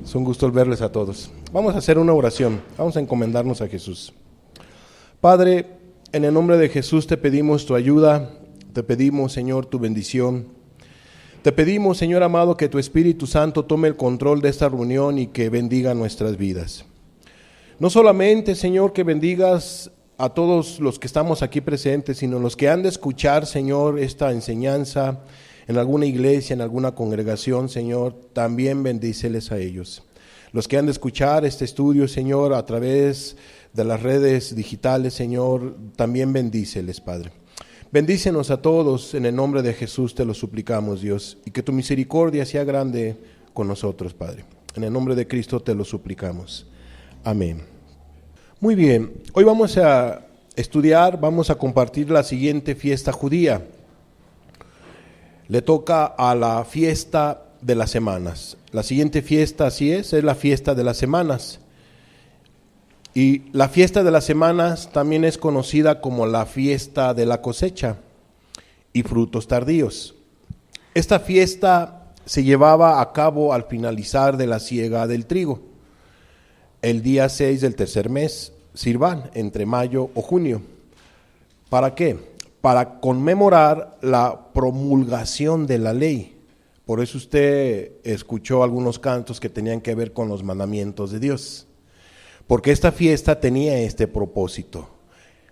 Es un gusto verles a todos. Vamos a hacer una oración. Vamos a encomendarnos a Jesús. Padre, en el nombre de Jesús te pedimos tu ayuda. Te pedimos, Señor, tu bendición. Te pedimos, Señor amado, que tu Espíritu Santo tome el control de esta reunión y que bendiga nuestras vidas. No solamente, Señor, que bendigas a todos los que estamos aquí presentes, sino los que han de escuchar, Señor, esta enseñanza en alguna iglesia, en alguna congregación, Señor, también bendíceles a ellos. Los que han de escuchar este estudio, Señor, a través de las redes digitales, Señor, también bendíceles, Padre. Bendícenos a todos, en el nombre de Jesús te lo suplicamos, Dios, y que tu misericordia sea grande con nosotros, Padre. En el nombre de Cristo te lo suplicamos. Amén. Muy bien, hoy vamos a estudiar, vamos a compartir la siguiente fiesta judía. Le toca a la fiesta de las semanas. La siguiente fiesta, así es la fiesta de las semanas. Y la fiesta de las semanas también es conocida como la fiesta de la cosecha y frutos tardíos. Esta fiesta se llevaba a cabo al finalizar de la siega del trigo, el día 6 del tercer mes, Sirván, entre mayo o junio. ¿Para qué? Para conmemorar la promulgación de la ley. Por eso usted escuchó algunos cantos que tenían que ver con los mandamientos de Dios. Porque esta fiesta tenía este propósito: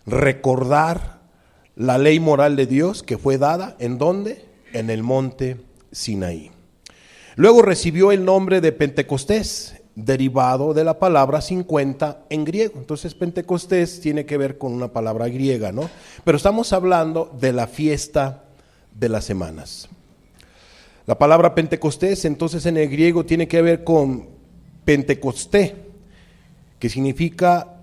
recordar la ley moral de Dios que fue dada, ¿en dónde? En el monte Sinaí. Luego recibió el nombre de Pentecostés, derivado de la palabra 50 en griego. Entonces Pentecostés tiene que ver con una palabra griega, ¿no? Pero estamos hablando de la fiesta de las semanas. La palabra Pentecostés entonces en el griego tiene que ver con Pentecosté, que significa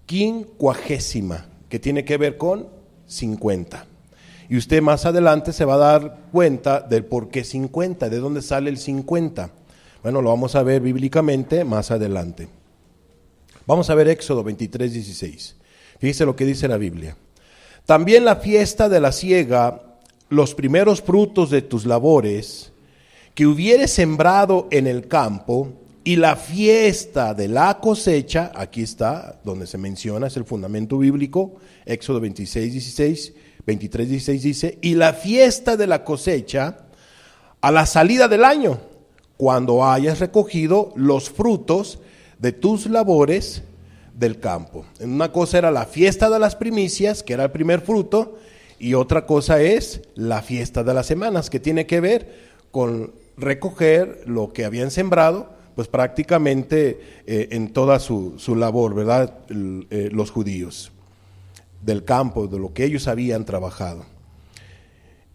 quincuagésima, que tiene que ver con 50. Y usted más adelante se va a dar cuenta del por qué 50, de dónde sale el 50. Bueno, lo vamos a ver bíblicamente más adelante. Vamos a ver Éxodo 23:16. Fíjese lo que dice la Biblia. También la fiesta de la siega, los primeros frutos de tus labores, que hubieres sembrado en el campo, y la fiesta de la cosecha, aquí está, donde se menciona, es el fundamento bíblico, Éxodo 23:16 dice, y la fiesta de la cosecha a la salida del año, cuando hayas recogido los frutos de tus labores del campo. Una cosa era la fiesta de las primicias, que era el primer fruto, y otra cosa es la fiesta de las semanas, que tiene que ver con recoger lo que habían sembrado, pues prácticamente en toda su labor, ¿verdad? Los judíos del campo, de lo que ellos habían trabajado.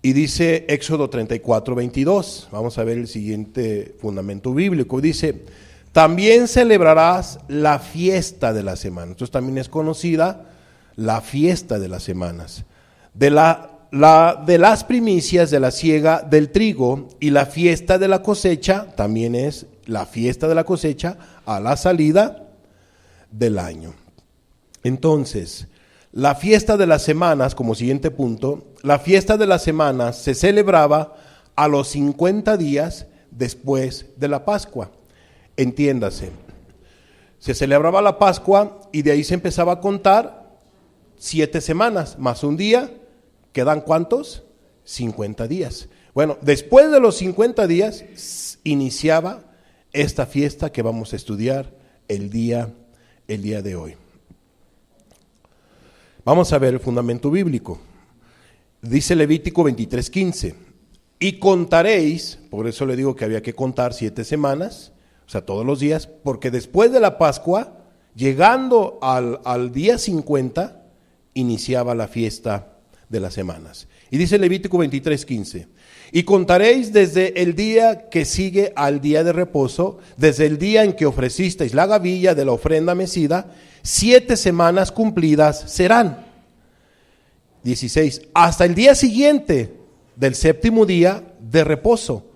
Y dice Éxodo 34:22, vamos a ver el siguiente fundamento bíblico, dice, también celebrarás la fiesta de las semanas. Entonces también es conocida la fiesta de las semanas, de las primicias de la siega del trigo, y la fiesta de la cosecha, también es la fiesta de la cosecha a la salida del año. Entonces, la fiesta de las semanas, como siguiente punto, la fiesta de las semanas se celebraba a los 50 días después de la Pascua. Entiéndase, se celebraba la Pascua y de ahí se empezaba a contar 7 semanas, más un día, ¿quedan cuántos? 50 días. Bueno, después de los 50 días iniciaba esta fiesta que vamos a estudiar el día de hoy. Vamos a ver el fundamento bíblico. Dice Levítico 23:15, y contaréis, por eso le digo que había que contar 7 semanas, o sea, todos los días, porque después de la Pascua, llegando al día 50, iniciaba la fiesta de las semanas. Y dice Levítico 23:15, y contaréis desde el día que sigue al día de reposo, desde el día en que ofrecisteis la gavilla de la ofrenda mecida, 7 semanas cumplidas serán. 16, hasta el día siguiente del séptimo día de reposo,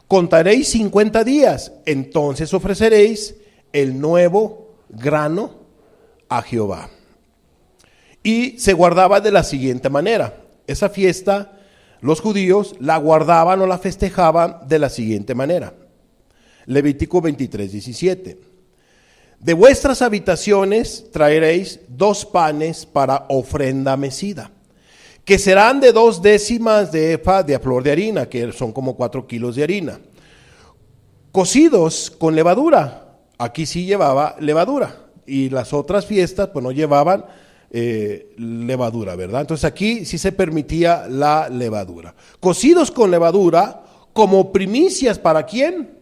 contaréis 50 días, entonces ofreceréis el nuevo grano a Jehová. Y se guardaba de la siguiente manera. Esa fiesta, los judíos la guardaban o la festejaban de la siguiente manera. Levítico 23:17. De vuestras habitaciones traeréis 2 panes para ofrenda mecida, que serán de 2 décimas de efa de flor de harina, que son como 4 kilos de harina, cocidos con levadura. Aquí sí llevaba levadura, y las otras fiestas pues no llevaban levadura, ¿verdad? Entonces aquí sí se permitía la levadura. Cocidos con levadura como primicias, ¿para quién?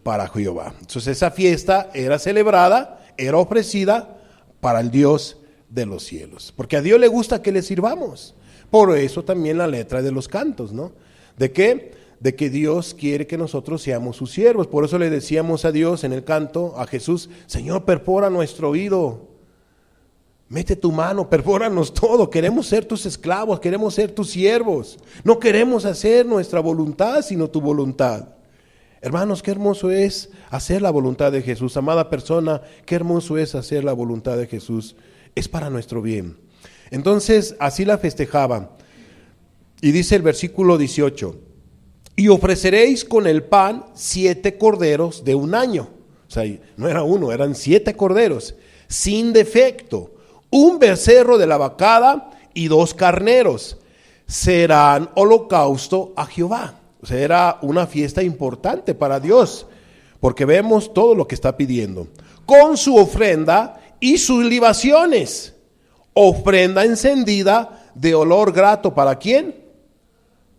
Para Jehová. Entonces esa fiesta era celebrada, era ofrecida para el Dios de los cielos, porque a Dios le gusta que le sirvamos. Por eso también la letra de los cantos, ¿no? ¿De qué? De que Dios quiere que nosotros seamos sus siervos. Por eso le decíamos a Dios en el canto, a Jesús: Señor, perfora nuestro oído, mete tu mano, perfóranos todo. Queremos ser tus esclavos, queremos ser tus siervos. No queremos hacer nuestra voluntad, sino tu voluntad. Hermanos, qué hermoso es hacer la voluntad de Jesús. Amada persona, qué hermoso es hacer la voluntad de Jesús. Es para nuestro bien. Entonces, así la festejaban. Y dice el versículo 18: y ofreceréis con el pan 7 corderos de un año. O sea, no era uno, eran 7 corderos, sin defecto, un becerro de la vacada y 2 carneros. Serán holocausto a Jehová. O sea, era una fiesta importante para Dios, porque vemos todo lo que está pidiendo. Con su ofrenda y sus libaciones, ofrenda encendida de olor grato, ¿para quién?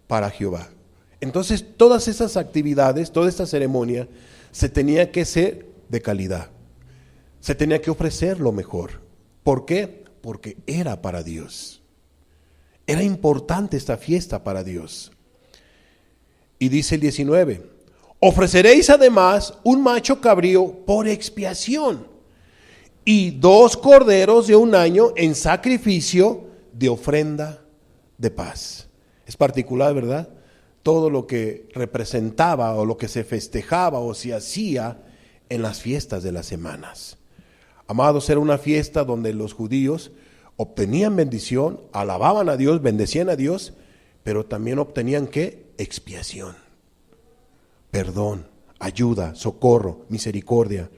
Para Jehová. Entonces todas esas actividades, toda esta ceremonia, se tenía que ser de calidad. Se tenía que ofrecer lo mejor. ¿Por qué? Porque era para Dios. Era importante esta fiesta para Dios. Y dice el 19: ofreceréis además un macho cabrío por expiación y 2 corderos de un año en sacrificio de ofrenda de paz. Es particular, ¿verdad? Todo lo que representaba o lo que se festejaba o se hacía en las fiestas de las semanas. Amados, era una fiesta donde los judíos obtenían bendición, alababan a Dios, bendecían a Dios, pero también obtenían ¿qué? Expiación, perdón, ayuda, socorro, misericordia,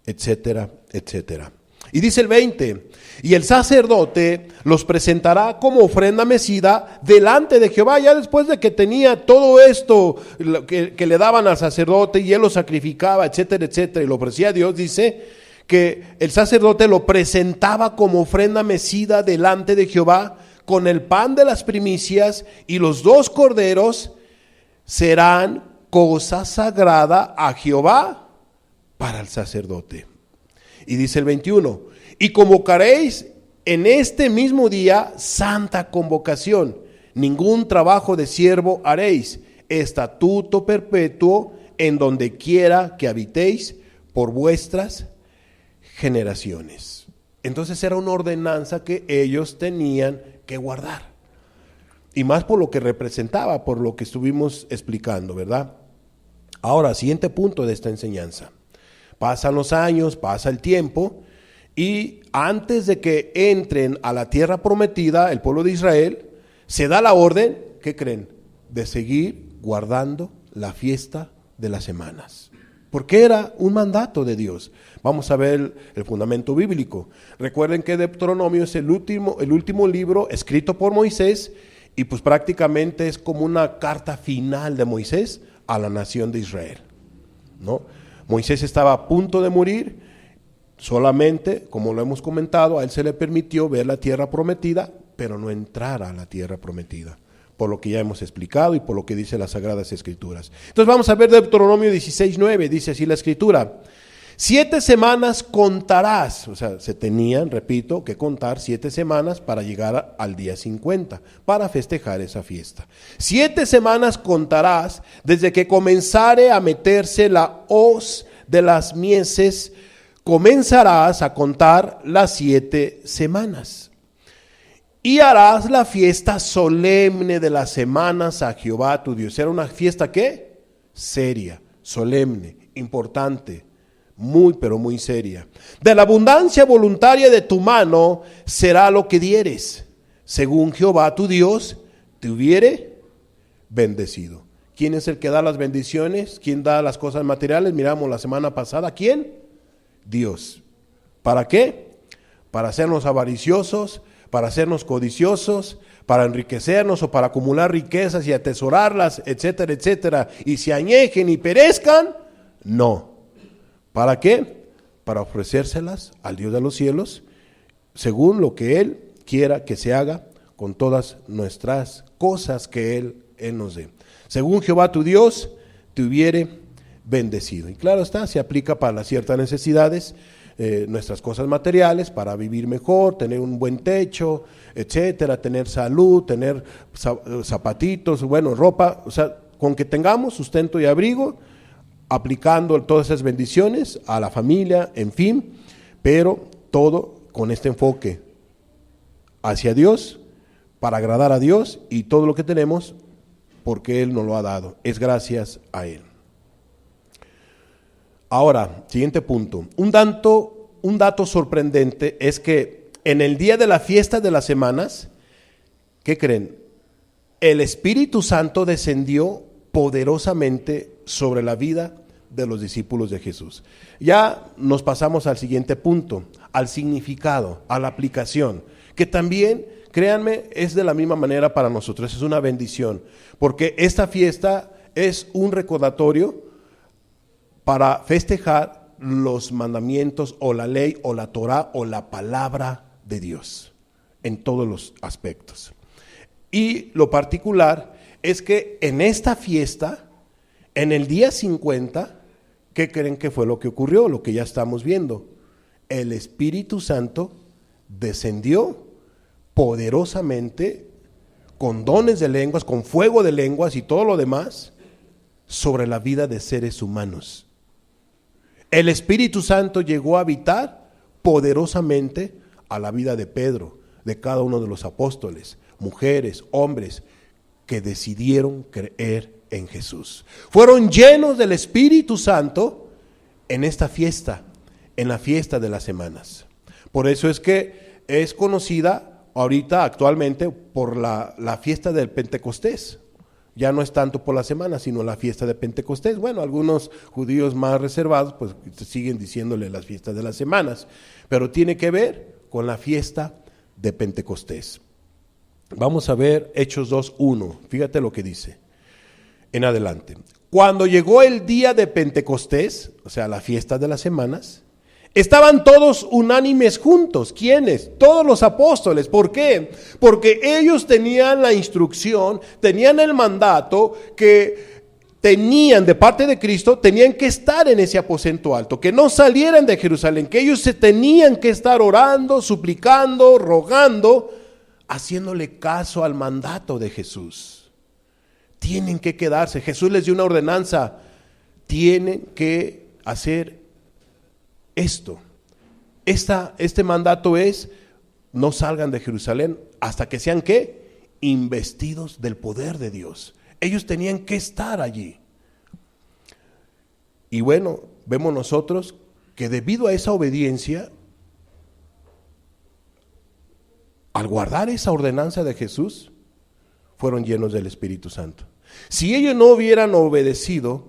etcétera, etcétera. Y dice el 20: y el sacerdote los presentará como ofrenda mecida delante de Jehová. Ya después de que tenía todo esto que le daban al sacerdote y él lo sacrificaba, etcétera, etcétera, y lo ofrecía a Dios, dice que el sacerdote lo presentaba como ofrenda mecida delante de Jehová, con el pan de las primicias y los 2 corderos. Serán cosa sagrada a Jehová para el sacerdote. Y dice el 21: y convocaréis en este mismo día santa convocación, ningún trabajo de siervo haréis, estatuto perpetuo en donde quiera que habitéis por vuestras generaciones. Entonces era una ordenanza que ellos tenían que guardar. Y más por lo que representaba, por lo que estuvimos explicando, ¿verdad? Ahora, siguiente punto de esta enseñanza. Pasan los años, pasa el tiempo, y antes de que entren a la tierra prometida, el pueblo de Israel, se da la orden, ¿qué creen? De seguir guardando la fiesta de las semanas. Porque era un mandato de Dios. Vamos a ver el fundamento bíblico. Recuerden que Deuteronomio es el último libro escrito por Moisés, y pues prácticamente es como una carta final de Moisés a la nación de Israel, ¿no? Moisés estaba a punto de morir, solamente, como lo hemos comentado, a él se le permitió ver la tierra prometida, pero no entrar a la tierra prometida, por lo que ya hemos explicado y por lo que dice las Sagradas Escrituras. Entonces vamos a ver Deuteronomio 16:9, dice así la Escritura: 7 semanas contarás, o sea, se tenían, repito, que contar 7 semanas para llegar al día 50, para festejar esa fiesta. 7 semanas contarás desde que comenzare a meterse la hoz de las mieses, comenzarás a contar las 7 semanas. Y harás la fiesta solemne de las semanas a Jehová tu Dios. Era una fiesta, ¿qué? Seria, solemne, importante. Muy, pero muy seria. De la abundancia voluntaria de tu mano será lo que dieres, según Jehová tu Dios te hubiere bendecido. ¿Quién es el que da las bendiciones? ¿Quién da las cosas materiales? Miramos la semana pasada. ¿Quién? Dios. ¿Para qué? Para hacernos avariciosos, para hacernos codiciosos, para enriquecernos o para acumular riquezas y atesorarlas, etcétera, etcétera. Y se añejen y perezcan. No. ¿Para qué? Para ofrecérselas al Dios de los cielos, según lo que Él quiera que se haga con todas nuestras cosas que Él nos dé. Según Jehová tu Dios te hubiere bendecido. Y claro está, se aplica para las ciertas necesidades, nuestras cosas materiales, para vivir mejor, tener un buen techo, etcétera, tener salud, tener zapatitos, bueno, ropa, o sea, con que tengamos sustento y abrigo, aplicando todas esas bendiciones a la familia, en fin, pero todo con este enfoque hacia Dios, para agradar a Dios, y todo lo que tenemos porque Él nos lo ha dado, es gracias a Él. Ahora, siguiente punto. Un dato sorprendente es que en el día de la fiesta de las semanas, ¿qué creen? El Espíritu Santo descendió poderosamente sobre la vida de los discípulos de Jesús. Ya nos pasamos al siguiente punto, al significado, a la aplicación, que también, créanme, es de la misma manera para nosotros, es una bendición, porque esta fiesta es un recordatorio para festejar los mandamientos o la ley o la Torah o la palabra de Dios en todos los aspectos. Y lo particular es que en esta fiesta, en el día 50, ¿qué creen que fue lo que ocurrió? Lo que ya estamos viendo. El Espíritu Santo descendió poderosamente con dones de lenguas, con fuego de lenguas y todo lo demás sobre la vida de seres humanos. El Espíritu Santo llegó a habitar poderosamente a la vida de Pedro, de cada uno de los apóstoles, mujeres, hombres, que decidieron creer en Jesús. Fueron llenos del Espíritu Santo en esta fiesta, en la fiesta de las semanas. Por eso es que es conocida ahorita actualmente por la fiesta del Pentecostés. Ya no es tanto por la semana, sino la fiesta de Pentecostés. Bueno, algunos judíos más reservados pues siguen diciéndole las fiestas de las semanas, pero tiene que ver con la fiesta de Pentecostés. Vamos a ver Hechos 2:1, fíjate lo que dice en adelante. Cuando llegó el día de Pentecostés, o sea, la fiesta de las semanas, estaban todos unánimes juntos. ¿Quiénes? Todos los apóstoles. ¿Por qué? Porque ellos tenían la instrucción, tenían el mandato que tenían de parte de Cristo, tenían que estar en ese aposento alto, que no salieran de Jerusalén, que ellos se tenían que estar orando, suplicando, rogando, haciéndole caso al mandato de Jesús. Tienen que quedarse. Jesús les dio una ordenanza. Tienen que hacer esto. Este mandato es: no salgan de Jerusalén hasta que sean ¿qué? Investidos del poder de Dios. Ellos tenían que estar allí. Y bueno, vemos nosotros que debido a esa obediencia, al guardar esa ordenanza de Jesús, fueron llenos del Espíritu Santo. Si ellos no hubieran obedecido,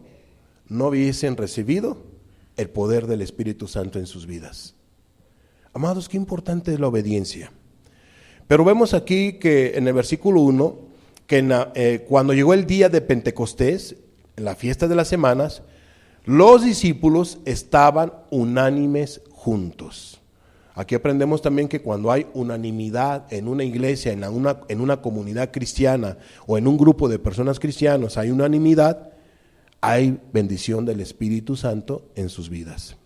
no hubiesen recibido el poder del Espíritu Santo en sus vidas. Amados, qué importante es la obediencia. Pero vemos aquí que en el versículo 1, que cuando llegó el día de Pentecostés, en la fiesta de las semanas, los discípulos estaban unánimes juntos. Aquí aprendemos también que cuando hay unanimidad en una iglesia, en una comunidad cristiana o en un grupo de personas cristianos, hay unanimidad, hay bendición del Espíritu Santo en sus vidas.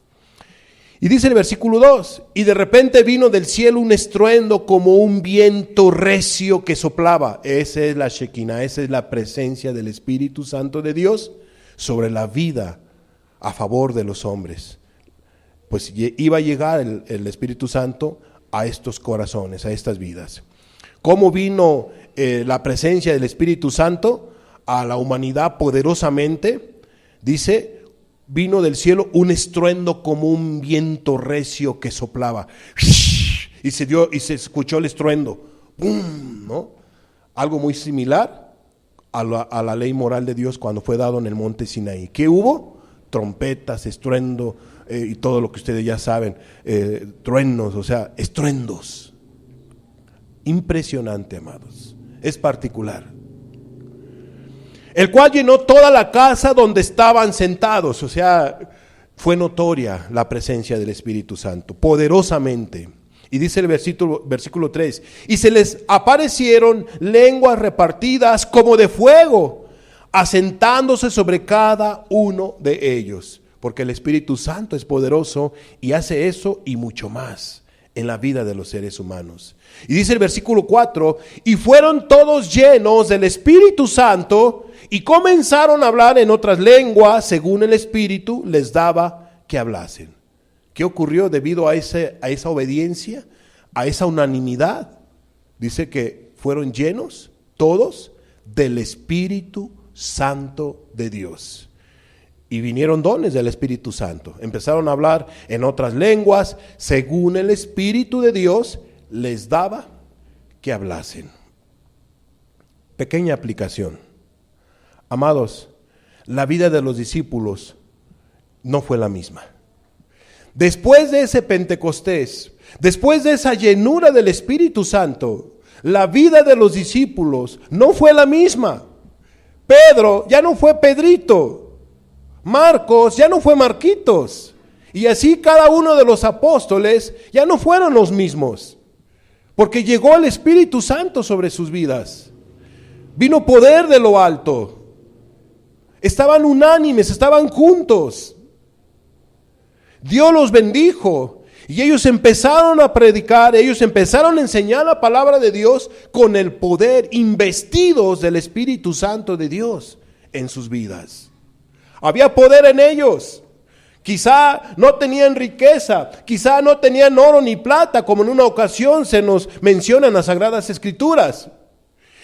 Y dice el versículo 2, y de repente vino del cielo un estruendo como un viento recio que soplaba. Esa es la Shekinah, esa es la presencia del Espíritu Santo de Dios sobre la vida a favor de los hombres. Pues iba a llegar el Espíritu Santo a estos corazones, a estas vidas. ¿Cómo vino la presencia del Espíritu Santo a la humanidad poderosamente? Dice, vino del cielo un estruendo como un viento recio que soplaba. Y se escuchó el estruendo. ¡Bum! ¿No? Algo muy similar a la ley moral de Dios cuando fue dado en el monte Sinaí. ¿Qué hubo? Trompetas, estruendo y todo lo que ustedes ya saben, truenos, o sea, estruendos. Impresionante, amados. Es particular. El cual llenó toda la casa donde estaban sentados, o sea, fue notoria la presencia del Espíritu Santo, poderosamente. Y dice el versículo 3, y se les aparecieron lenguas repartidas como de fuego, asentándose sobre cada uno de ellos, porque el Espíritu Santo es poderoso y hace eso y mucho más en la vida de los seres humanos. Y dice el versículo 4, y fueron todos llenos del Espíritu Santo y comenzaron a hablar en otras lenguas según el Espíritu les daba que hablasen. ¿Qué ocurrió debido a esa obediencia, a esa unanimidad? Dice que fueron llenos todos del Espíritu Santo de Dios. Y vinieron dones del Espíritu Santo. Empezaron a hablar en otras lenguas según el Espíritu de Dios les daba que hablasen. Pequeña aplicación. Amados, la vida de los discípulos no fue la misma. Después de ese Pentecostés, después de esa llenura del Espíritu Santo, la vida de los discípulos no fue la misma. Pedro ya no fue Pedrito, Marcos ya no fue Marquitos, y así cada uno de los apóstoles ya no fueron los mismos, porque llegó el Espíritu Santo sobre sus vidas. Vino poder de lo alto. Estaban unánimes, estaban juntos. Dios los bendijo y ellos empezaron a predicar, ellos empezaron a enseñar la palabra de Dios con el poder, investidos del Espíritu Santo de Dios en sus vidas. Había poder en ellos. Quizá no tenían riqueza, quizá no tenían oro ni plata, como en una ocasión se nos menciona en las Sagradas Escrituras.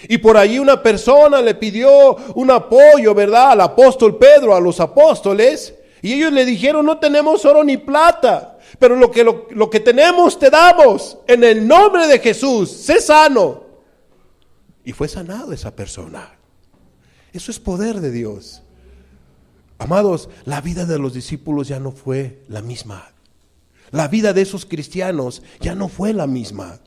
Y por allí una persona le pidió un apoyo, ¿verdad?, al apóstol Pedro, a los apóstoles. Y ellos le dijeron, no tenemos oro ni plata, pero lo que tenemos te damos. En el nombre de Jesús, sé sano. Y fue sanado esa persona. Eso es poder de Dios. Amados, la vida de los discípulos ya no fue la misma. La vida de esos cristianos ya no fue la misma,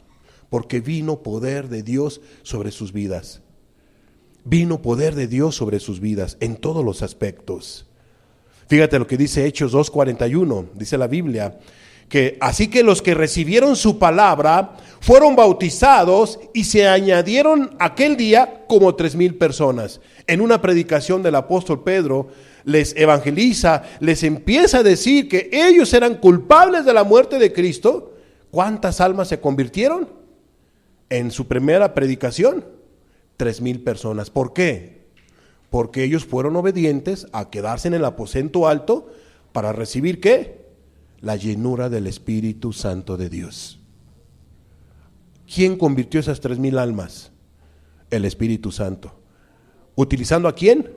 porque vino poder de Dios sobre sus vidas. Vino poder de Dios sobre sus vidas en todos los aspectos. Fíjate lo que dice Hechos 2:41, dice la Biblia, que así que los que recibieron su palabra fueron bautizados y se añadieron aquel día como 3,000 personas. En una predicación del apóstol Pedro les evangeliza, les empieza a decir que ellos eran culpables de la muerte de Cristo. ¿Cuántas almas se convirtieron? En su primera predicación, 3,000 personas. ¿Por qué? Porque ellos fueron obedientes a quedarse en el aposento alto para recibir ¿qué? La llenura del Espíritu Santo de Dios. ¿Quién convirtió esas 3,000 almas? El Espíritu Santo. ¿Utilizando a quién?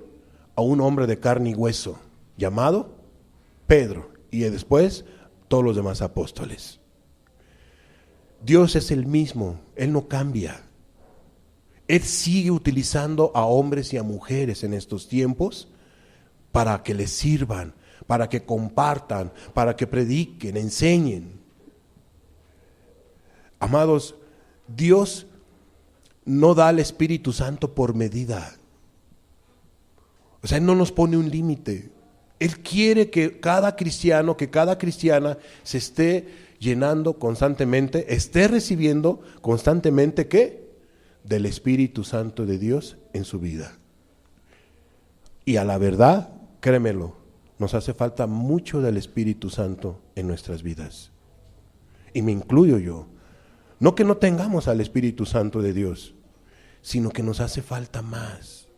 A un hombre de carne y hueso llamado Pedro, y después todos los demás apóstoles. Dios es el mismo, Él no cambia. Él sigue utilizando a hombres y a mujeres en estos tiempos para que les sirvan, para que compartan, para que prediquen, enseñen. Amados, Dios no da al Espíritu Santo por medida. O sea, Él no nos pone un límite. Él quiere que cada cristiano, que cada cristiana se esté llenando constantemente, esté recibiendo constantemente ¿qué? Del Espíritu Santo de Dios en su vida. Y a la verdad, créemelo, nos hace falta mucho del Espíritu Santo en nuestras vidas. Y me incluyo yo. No que no tengamos al Espíritu Santo de Dios, sino que nos hace falta más.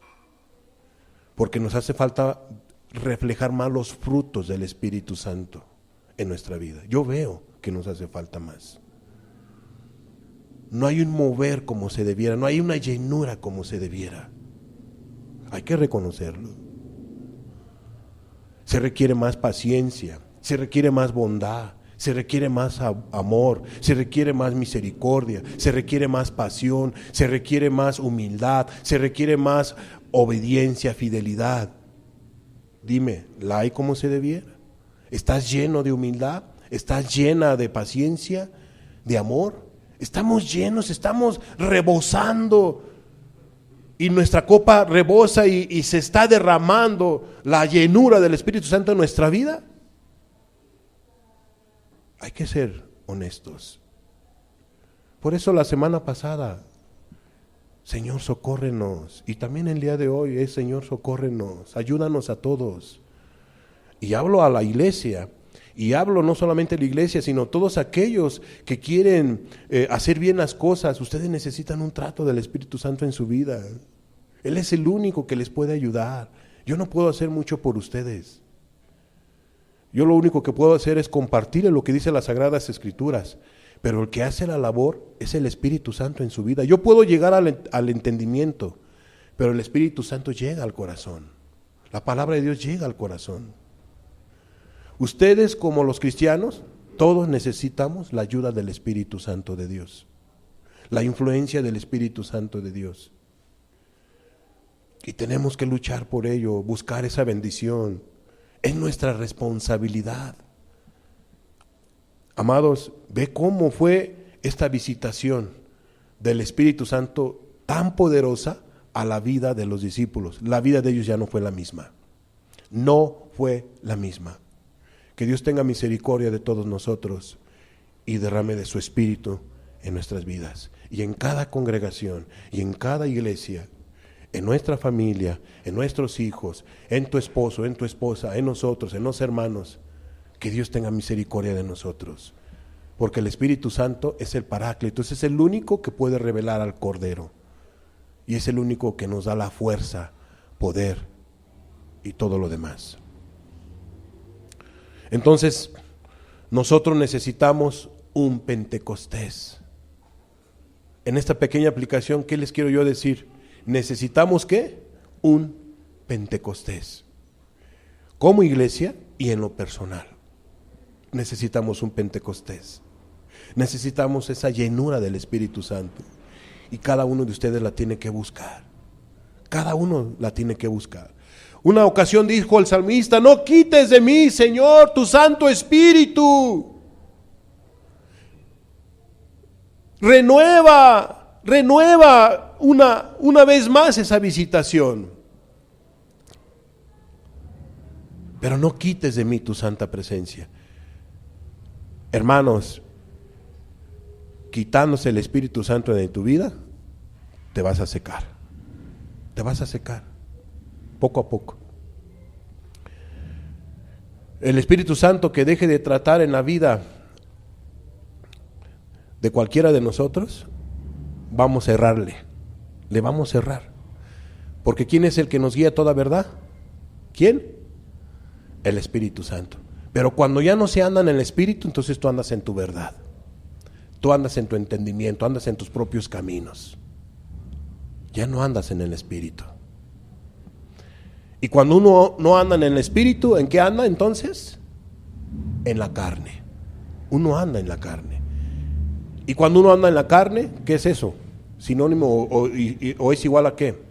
Porque nos hace falta reflejar más los frutos del Espíritu Santo en nuestra vida. Yo veo que nos hace falta más. No hay un mover como se debiera, no hay una llenura como se debiera. Hay que reconocerlo. Se requiere más paciencia, se requiere más bondad, se requiere más amor, se requiere más misericordia, se requiere más pasión, se requiere más humildad, se requiere más obediencia, fidelidad. Dime, ¿la hay como se debiera? ¿Estás lleno de humildad? ¿Estás llena de paciencia, de amor? Estamos llenos, estamos rebosando y nuestra copa rebosa y se está derramando la llenura del Espíritu Santo en nuestra vida. Hay que ser honestos. Por eso la semana pasada, Señor, socórrenos. Y también el día de hoy es, Señor, socórrenos. Ayúdanos a todos. Y hablo a la iglesia. Y hablo no solamente a la iglesia, sino a todos aquellos que quieren hacer bien las cosas. Ustedes necesitan un trato del Espíritu Santo en su vida. Él es el único que les puede ayudar. Yo no puedo hacer mucho por ustedes. Yo lo único que puedo hacer es compartir lo que dice las Sagradas Escrituras. Pero el que hace la labor es el Espíritu Santo en su vida. Yo puedo llegar al entendimiento, pero el Espíritu Santo llega al corazón. La palabra de Dios llega al corazón. Ustedes, como los cristianos, todos necesitamos la ayuda del Espíritu Santo de Dios, la influencia del Espíritu Santo de Dios. Y tenemos que luchar por ello, buscar esa bendición. Es nuestra responsabilidad. Amados, ve cómo fue esta visitación del Espíritu Santo tan poderosa a la vida de los discípulos. La vida de ellos ya no fue la misma. No fue la misma. Que Dios tenga misericordia de todos nosotros y derrame de su Espíritu en nuestras vidas. Y en cada congregación y en cada iglesia, en nuestra familia, en nuestros hijos, en tu esposo, en tu esposa, en nosotros, en los hermanos. Que Dios tenga misericordia de nosotros. Porque el Espíritu Santo es el Paráclito, es el único que puede revelar al Cordero. Y es el único que nos da la fuerza, poder y todo lo demás. Entonces, nosotros necesitamos un Pentecostés. En esta pequeña aplicación, ¿qué les quiero yo decir? Necesitamos ¿qué? Un Pentecostés. Como iglesia y en lo personal. Necesitamos un Pentecostés. Necesitamos esa llenura del Espíritu Santo. Y cada uno de ustedes la tiene que buscar. Cada uno la tiene que buscar. Una ocasión dijo el salmista: no quites de mí, Señor, tu Santo Espíritu. Renueva una vez más esa visitación. Pero no quites de mí tu santa presencia. Hermanos, quitándose el Espíritu Santo de tu vida, te vas a secar. Te vas a secar. Poco a poco. El Espíritu Santo que deje de tratar en la vida de cualquiera de nosotros, vamos a errarle. Le vamos a errar. Porque ¿quién es el que nos guía a toda verdad? ¿Quién? El Espíritu Santo. Pero cuando ya no se anda en el Espíritu, entonces tú andas en tu verdad. Tú andas en tu entendimiento, andas en tus propios caminos. Ya no andas en el Espíritu. Y cuando uno no anda en el Espíritu, ¿en qué anda entonces? En la carne. Uno anda en la carne. Y cuando uno anda en la carne, ¿qué es eso? ¿Sinónimo o es igual a qué?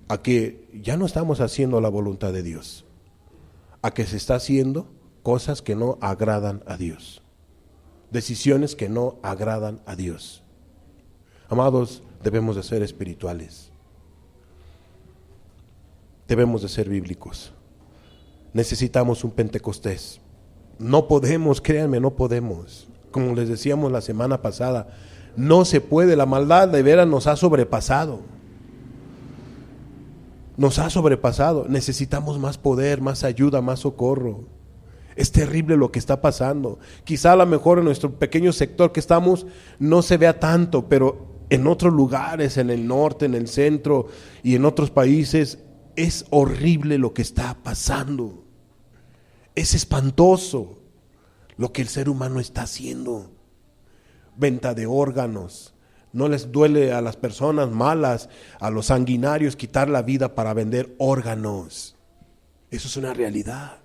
A que ya no estamos haciendo la voluntad de Dios. A que se está haciendo cosas que no agradan a Dios. Decisiones que no agradan a Dios. Amados, debemos de ser espirituales. Debemos de ser bíblicos. Necesitamos un Pentecostés. No podemos, créanme, no podemos. Como les decíamos la semana pasada, no se puede, la maldad de veras nos ha sobrepasado. Nos ha sobrepasado. Necesitamos más poder, más ayuda, más socorro. Es terrible lo que está pasando. Quizá a lo mejor en nuestro pequeño sector que estamos no se vea tanto, pero en otros lugares, en el norte, en el centro y en otros países, es horrible lo que está pasando. Es espantoso lo que el ser humano está haciendo. Venta de órganos. No les duele a las personas malas, a los sanguinarios, quitar la vida para vender órganos. Eso es una realidad.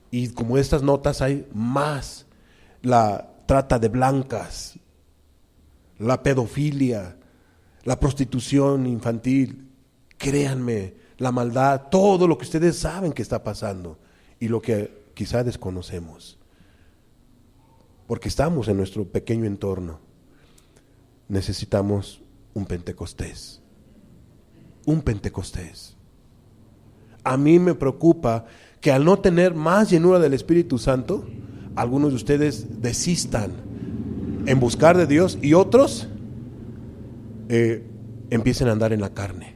Y como estas notas hay más, la trata de blancas, la pedofilia, la prostitución infantil, créanme, la maldad, todo lo que ustedes saben que está pasando y lo que quizá desconocemos, porque estamos en nuestro pequeño entorno. Necesitamos un Pentecostés, un Pentecostés. A mí me preocupa que al no tener más llenura del Espíritu Santo, algunos de ustedes desistan en buscar de Dios y otros empiecen a andar en la carne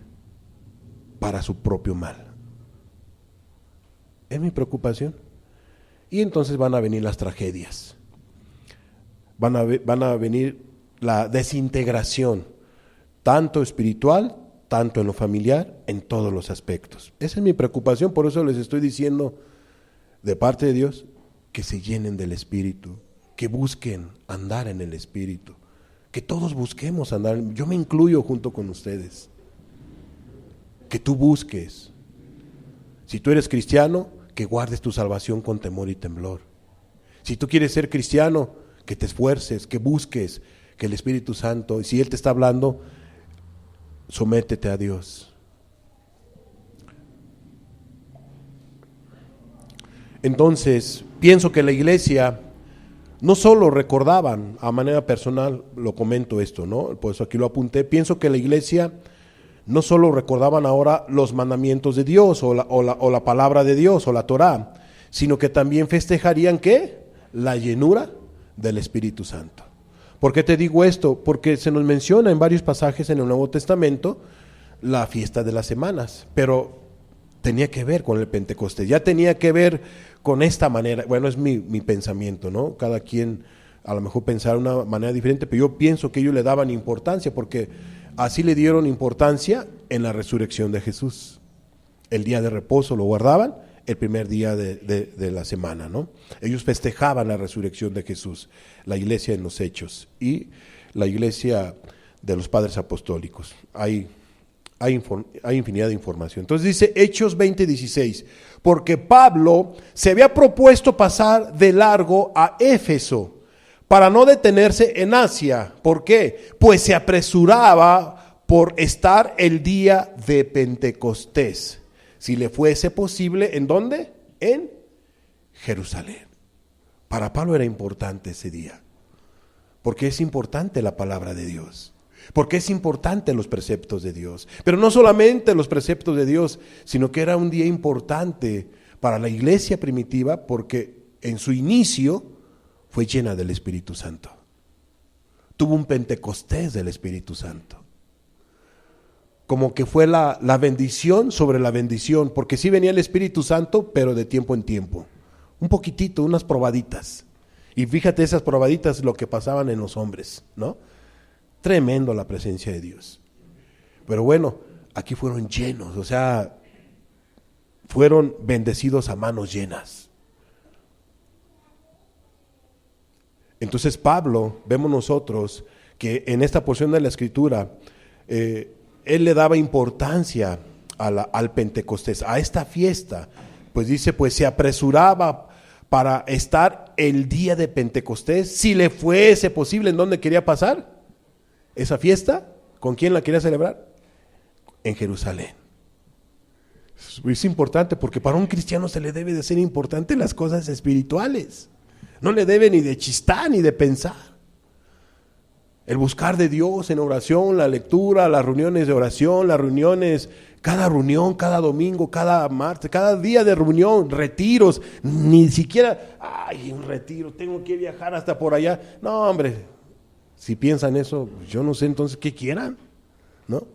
para su propio mal. Es mi preocupación. Y entonces van a venir las tragedias, van a venir la desintegración, tanto espiritual, tanto en lo familiar, en todos los aspectos. Esa es mi preocupación, por eso les estoy diciendo de parte de Dios que se llenen del Espíritu, que busquen andar en el Espíritu, que todos busquemos andar, yo me incluyo junto con ustedes, que tú busques. Si tú eres cristiano, que guardes tu salvación con temor y temblor. Si tú quieres ser cristiano, que te esfuerces, que busques, que el Espíritu Santo, y si Él te está hablando, sométete a Dios. Entonces, pienso que la iglesia no solo recordaban, a manera personal lo comento esto, ¿no? Por eso aquí lo apunté, pienso que la iglesia no solo recordaban ahora los mandamientos de Dios o la palabra de Dios o la Torá, sino que también festejarían ¿qué? La llenura del Espíritu Santo. ¿Por qué te digo esto? Porque se nos menciona en varios pasajes en el Nuevo Testamento la fiesta de las semanas, pero tenía que ver con el Pentecostés, ya tenía que ver con esta manera. Bueno, es mi pensamiento, ¿no? Cada quien a lo mejor pensará de una manera diferente, pero yo pienso que ellos le daban importancia porque así le dieron importancia en la resurrección de Jesús. El día de reposo lo guardaban, el primer día de la semana, ¿no? Ellos festejaban la resurrección de Jesús, la iglesia en los Hechos y la iglesia de los padres apostólicos. Hay infinidad de información. Entonces dice Hechos 20:16, porque Pablo se había propuesto pasar de largo a Éfeso para no detenerse en Asia. ¿Por qué? Pues se apresuraba por estar el día de Pentecostés. Si le fuese posible, ¿en dónde? En Jerusalén. Para Pablo era importante ese día, porque es importante la palabra de Dios, porque es importante los preceptos de Dios, pero no solamente los preceptos de Dios, sino que era un día importante para la iglesia primitiva, porque en su inicio fue llena del Espíritu Santo. Tuvo un Pentecostés del Espíritu Santo. Como que fue la bendición sobre la bendición, porque sí venía el Espíritu Santo, pero de tiempo en tiempo. Un poquitito, unas probaditas. Y fíjate esas probaditas lo que pasaban en los hombres, ¿no? Tremendo la presencia de Dios. Pero bueno, aquí fueron llenos, o sea, fueron bendecidos a manos llenas. Entonces Pablo, vemos nosotros que en esta porción de la Escritura, él le daba importancia al Pentecostés, a esta fiesta. Pues dice, pues se apresuraba para estar el día de Pentecostés, si le fuese posible. ¿En dónde quería pasar esa fiesta? ¿Con quién la quería celebrar? En Jerusalén. Es importante porque para un cristiano se le debe de ser importante las cosas espirituales. No le debe ni de chistar ni de pensar. El buscar de Dios en oración, la lectura, las reuniones de oración, las reuniones, cada reunión, cada domingo, cada martes, cada día de reunión, retiros, ni siquiera, un retiro, tengo que viajar hasta por allá. No, hombre, si piensan eso, yo no sé entonces qué quieran, ¿no?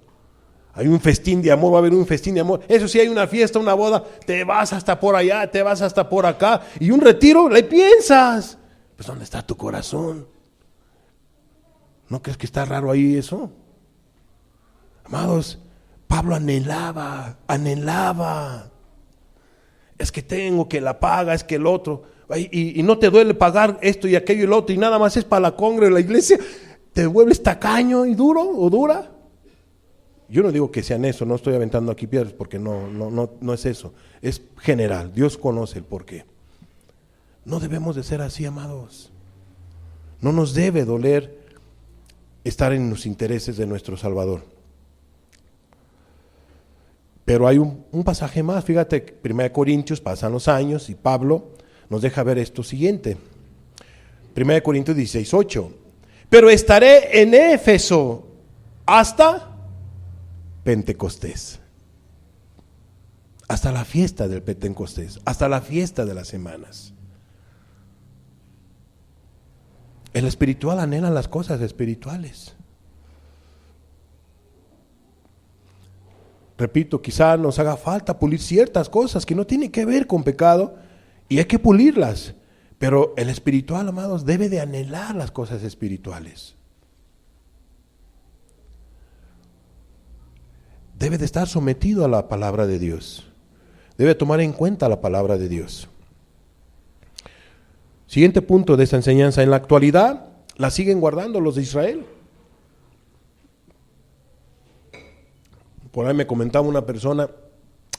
Hay un festín de amor, va a haber un festín de amor. Eso sí, hay una fiesta, una boda, te vas hasta por allá, te vas hasta por acá. Y un retiro, le piensas. Pues ¿dónde está tu corazón? ¿No crees que está raro ahí eso? Amados, Pablo anhelaba. Es que tengo, que la paga, es que el otro. Y no te duele pagar esto y aquello y el otro, y nada más es para la congre de la iglesia. ¿Te vuelves tacaño y duro o dura? Yo no digo que sean eso, no estoy aventando aquí piedras porque no es eso. Es general, Dios conoce el porqué. No debemos de ser así, amados. No nos debe doler estar en los intereses de nuestro Salvador. Pero hay un pasaje más, fíjate, 1 Corintios, pasan los años y Pablo nos deja ver esto siguiente. 1 Corintios 16:8. Pero estaré en Éfeso hasta Pentecostés. Hasta la fiesta del Pentecostés, hasta la fiesta de las semanas. El espiritual anhela las cosas espirituales. Repito, quizá nos haga falta pulir ciertas cosas que no tienen que ver con pecado y hay que pulirlas. Pero el espiritual, amados, debe de anhelar las cosas espirituales. Debe de estar sometido a la palabra de Dios. Debe tomar en cuenta la palabra de Dios. Siguiente punto de esta enseñanza. En la actualidad, la siguen guardando los de Israel. Por ahí me comentaba una persona,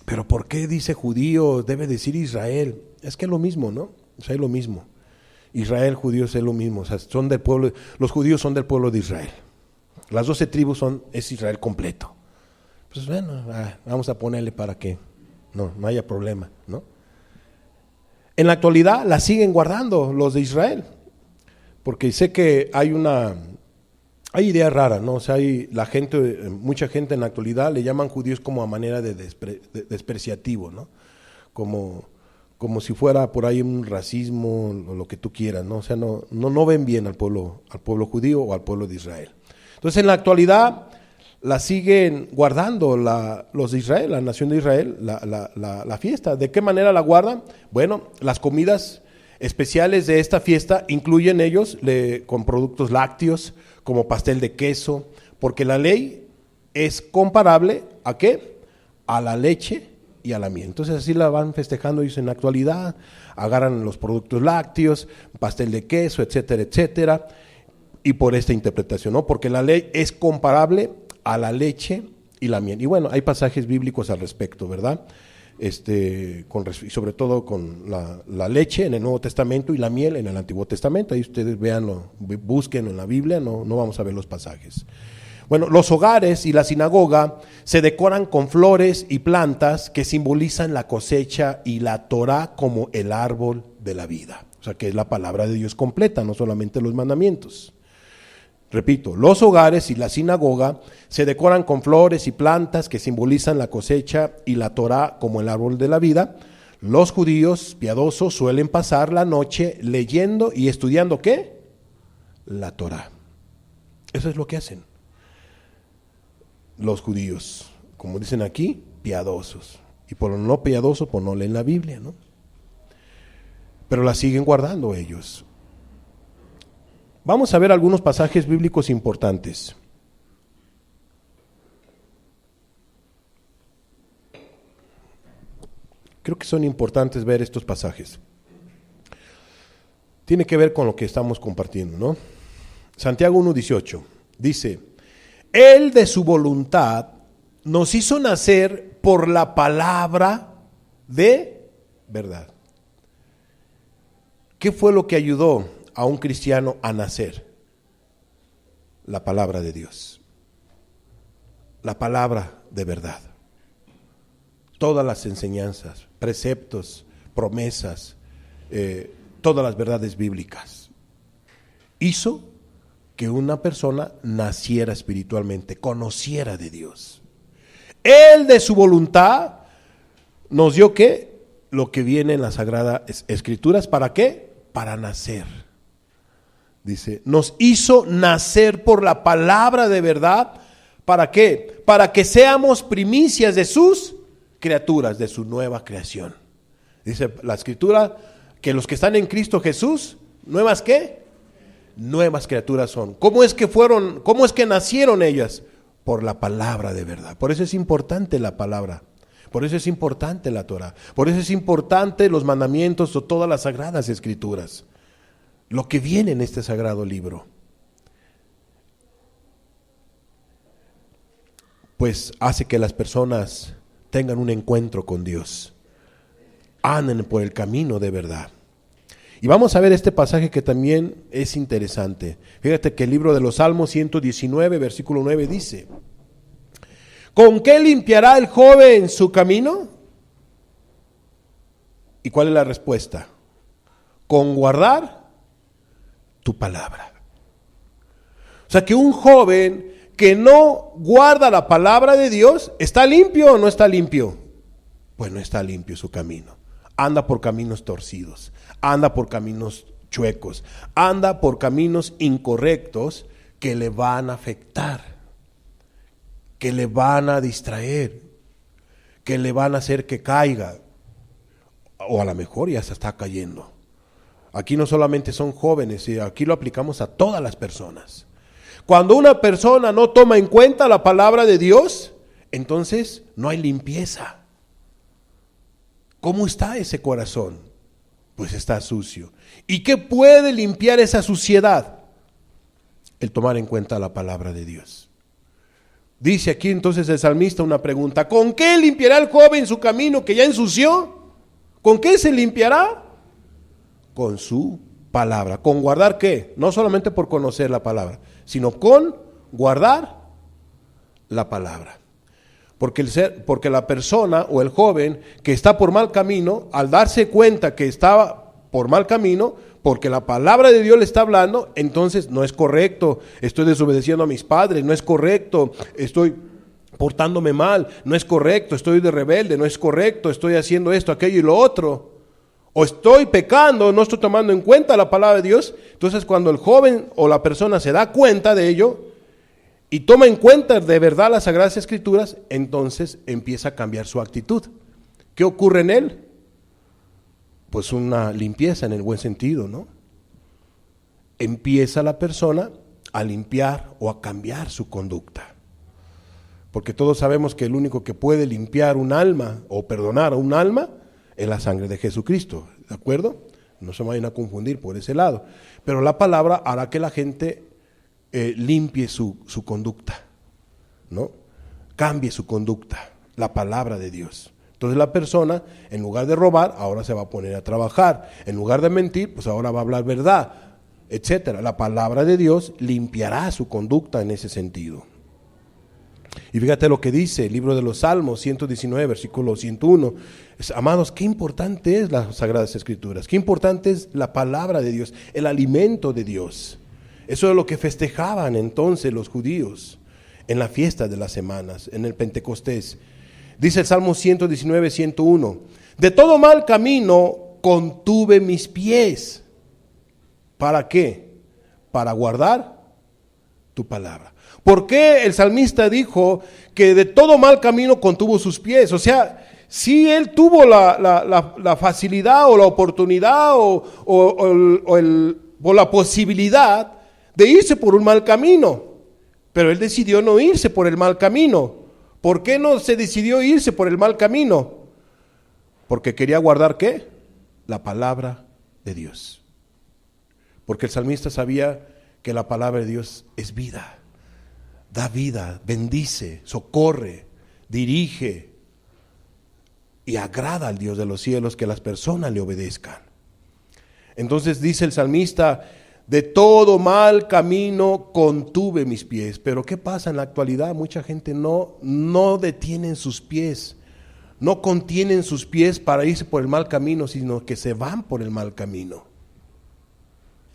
pero ¿por qué dice judío? Debe decir Israel. Es que es lo mismo, ¿no? O sea, es lo mismo. Israel, judíos es lo mismo. O sea, son del pueblo, los judíos son del pueblo de Israel. Las 12 tribus es Israel completo. Pues bueno, vamos a ponerle para que no haya problema, ¿no? En la actualidad la siguen guardando los de Israel, porque sé que hay ideas raras, ¿no? O sea, mucha gente en la actualidad le llaman judíos como a manera de despreciativo, ¿no? Como si fuera por ahí un racismo o lo que tú quieras, ¿no? O sea, no ven bien al pueblo judío o al pueblo de Israel. Entonces, en la actualidad la siguen guardando los de Israel, la nación de Israel, la fiesta. ¿De qué manera la guardan? Bueno, las comidas especiales de esta fiesta incluyen ellos con productos lácteos, como pastel de queso, porque la ley es comparable ¿a qué? A la leche y a la miel. Entonces así la van festejando ellos en la actualidad, agarran los productos lácteos, pastel de queso, etcétera, etcétera, y por esta interpretación, ¿no? Porque la ley es comparable a la leche y la miel. Y bueno, hay pasajes bíblicos al respecto, ¿verdad? Sobre todo con la leche en el Nuevo Testamento y la miel en el Antiguo Testamento. Ahí ustedes véanlo, busquen en la Biblia, no vamos a ver los pasajes. Bueno, los hogares y la sinagoga se decoran con flores y plantas que simbolizan la cosecha y la Torá como el árbol de la vida. O sea, que es la palabra de Dios completa, no solamente los mandamientos. Repito, los hogares y la sinagoga se decoran con flores y plantas que simbolizan la cosecha y la Torá como el árbol de la vida. Los judíos piadosos suelen pasar la noche leyendo y estudiando ¿qué? La Torá. Eso es lo que hacen los judíos, como dicen aquí, piadosos. Y por lo no piadosos, pues no leen la Biblia, ¿no? Pero la siguen guardando ellos. Vamos a ver algunos pasajes bíblicos importantes. Creo que son importantes ver estos pasajes. Tiene que ver con lo que estamos compartiendo, ¿no? Santiago 1:18 dice: Él de su voluntad nos hizo nacer por la palabra de verdad. ¿Qué fue lo que ayudó a un cristiano a nacer? La palabra de Dios, la palabra de verdad. Todas las enseñanzas, preceptos, promesas, todas las verdades bíblicas. Hizo que una persona naciera espiritualmente, conociera de Dios. Él de su voluntad nos dio ¿qué? Lo que viene en las Sagradas Escrituras. ¿Para qué? Para nacer. Dice, nos hizo nacer por la palabra de verdad. ¿Para qué? Para que seamos primicias de sus criaturas, de su nueva creación. Dice la Escritura que los que están en Cristo Jesús, ¿nuevas qué? Nuevas criaturas son. ¿Cómo es que nacieron ellas? Por la palabra de verdad. Por eso es importante la palabra. Por eso es importante la Torah. Por eso es importante los mandamientos o todas las sagradas escrituras. Lo que viene en este sagrado libro. Pues hace que las personas tengan un encuentro con Dios. Anden por el camino de verdad. Y vamos a ver este pasaje que también es interesante. Fíjate que el libro de los Salmos 119, versículo 9 dice: ¿con qué limpiará el joven su camino? ¿Y cuál es la respuesta? Con guardar tu palabra. O sea que un joven que no guarda la palabra de Dios, ¿está limpio o no está limpio? Pues no está limpio su camino. Anda por caminos torcidos, anda por caminos chuecos, anda por caminos incorrectos que le van a afectar, que le van a distraer, que le van a hacer que caiga, o a lo mejor ya se está cayendo. Aquí no solamente son jóvenes, aquí lo aplicamos a todas las personas. Cuando una persona no toma en cuenta la palabra de Dios, entonces no hay limpieza. ¿Cómo está ese corazón? Pues está sucio. ¿Y qué puede limpiar esa suciedad? El tomar en cuenta la palabra de Dios. Dice aquí entonces el salmista una pregunta: ¿con qué limpiará el joven su camino que ya ensució? ¿Con qué se limpiará? Con su palabra. ¿Con guardar qué? No solamente por conocer la palabra, sino con guardar la palabra. Porque la persona o el joven que está por mal camino, al darse cuenta que estaba por mal camino, porque la palabra de Dios le está hablando, entonces no es correcto, estoy desobedeciendo a mis padres, no es correcto, estoy portándome mal, no es correcto, estoy de rebelde, no es correcto, estoy haciendo esto, aquello y lo otro, o estoy pecando, no estoy tomando en cuenta la palabra de Dios. Entonces cuando el joven o la persona se da cuenta de ello y toma en cuenta de verdad las Sagradas Escrituras, entonces empieza a cambiar su actitud. ¿Qué ocurre en él? Pues una limpieza en el buen sentido, ¿no? Empieza la persona a limpiar o a cambiar su conducta. Porque todos sabemos que el único que puede limpiar un alma o perdonar a un alma es la sangre de Jesucristo, ¿de acuerdo? No se vayan a confundir por ese lado. Pero la palabra hará que la gente limpie su conducta, ¿no? Cambie su conducta, la palabra de Dios. Entonces la persona, en lugar de robar, ahora se va a poner a trabajar. En lugar de mentir, pues ahora va a hablar verdad, etcétera. La palabra de Dios limpiará su conducta en ese sentido. Y fíjate lo que dice el libro de los Salmos 119, versículo 101. Amados, qué importante es las Sagradas Escrituras, qué importante es la palabra de Dios, el alimento de Dios. Eso es lo que festejaban entonces los judíos en la fiesta de las semanas, en el Pentecostés. Dice el Salmo 119, 101. De todo mal camino contuve mis pies. ¿Para qué? Para guardar tu palabra. ¿Por qué el salmista dijo que de todo mal camino contuvo sus pies? O sea, sí él tuvo la facilidad o la oportunidad o la posibilidad de irse por un mal camino, pero él decidió no irse por el mal camino. ¿Por qué no se decidió irse por el mal camino? Porque quería guardar ¿qué? La palabra de Dios. Porque el salmista sabía que la palabra de Dios es vida. Da vida, bendice, socorre, dirige y agrada al Dios de los cielos que las personas le obedezcan. Entonces dice el salmista: de todo mal camino contuve mis pies. Pero ¿qué pasa en la actualidad? Mucha gente no detienen sus pies, no contienen sus pies para irse por el mal camino, sino que se van por el mal camino.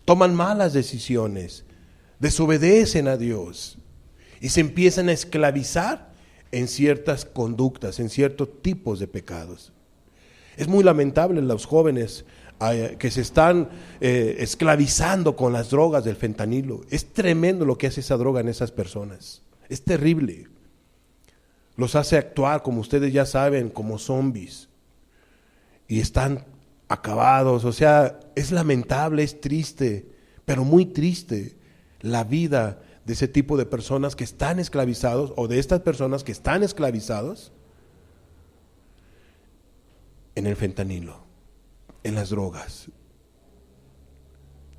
Toman malas decisiones, desobedecen a Dios y se empiezan a esclavizar en ciertas conductas, en ciertos tipos de pecados. Es muy lamentable los jóvenes que se están esclavizando con las drogas del fentanilo. Es tremendo lo que hace esa droga en esas personas. Es terrible. Los hace actuar, como ustedes ya saben, como zombies. Y están acabados. O sea, es lamentable, es triste, pero muy triste la vida de ese tipo de personas que están esclavizados, o de estas personas que están esclavizados en el fentanilo, en las drogas.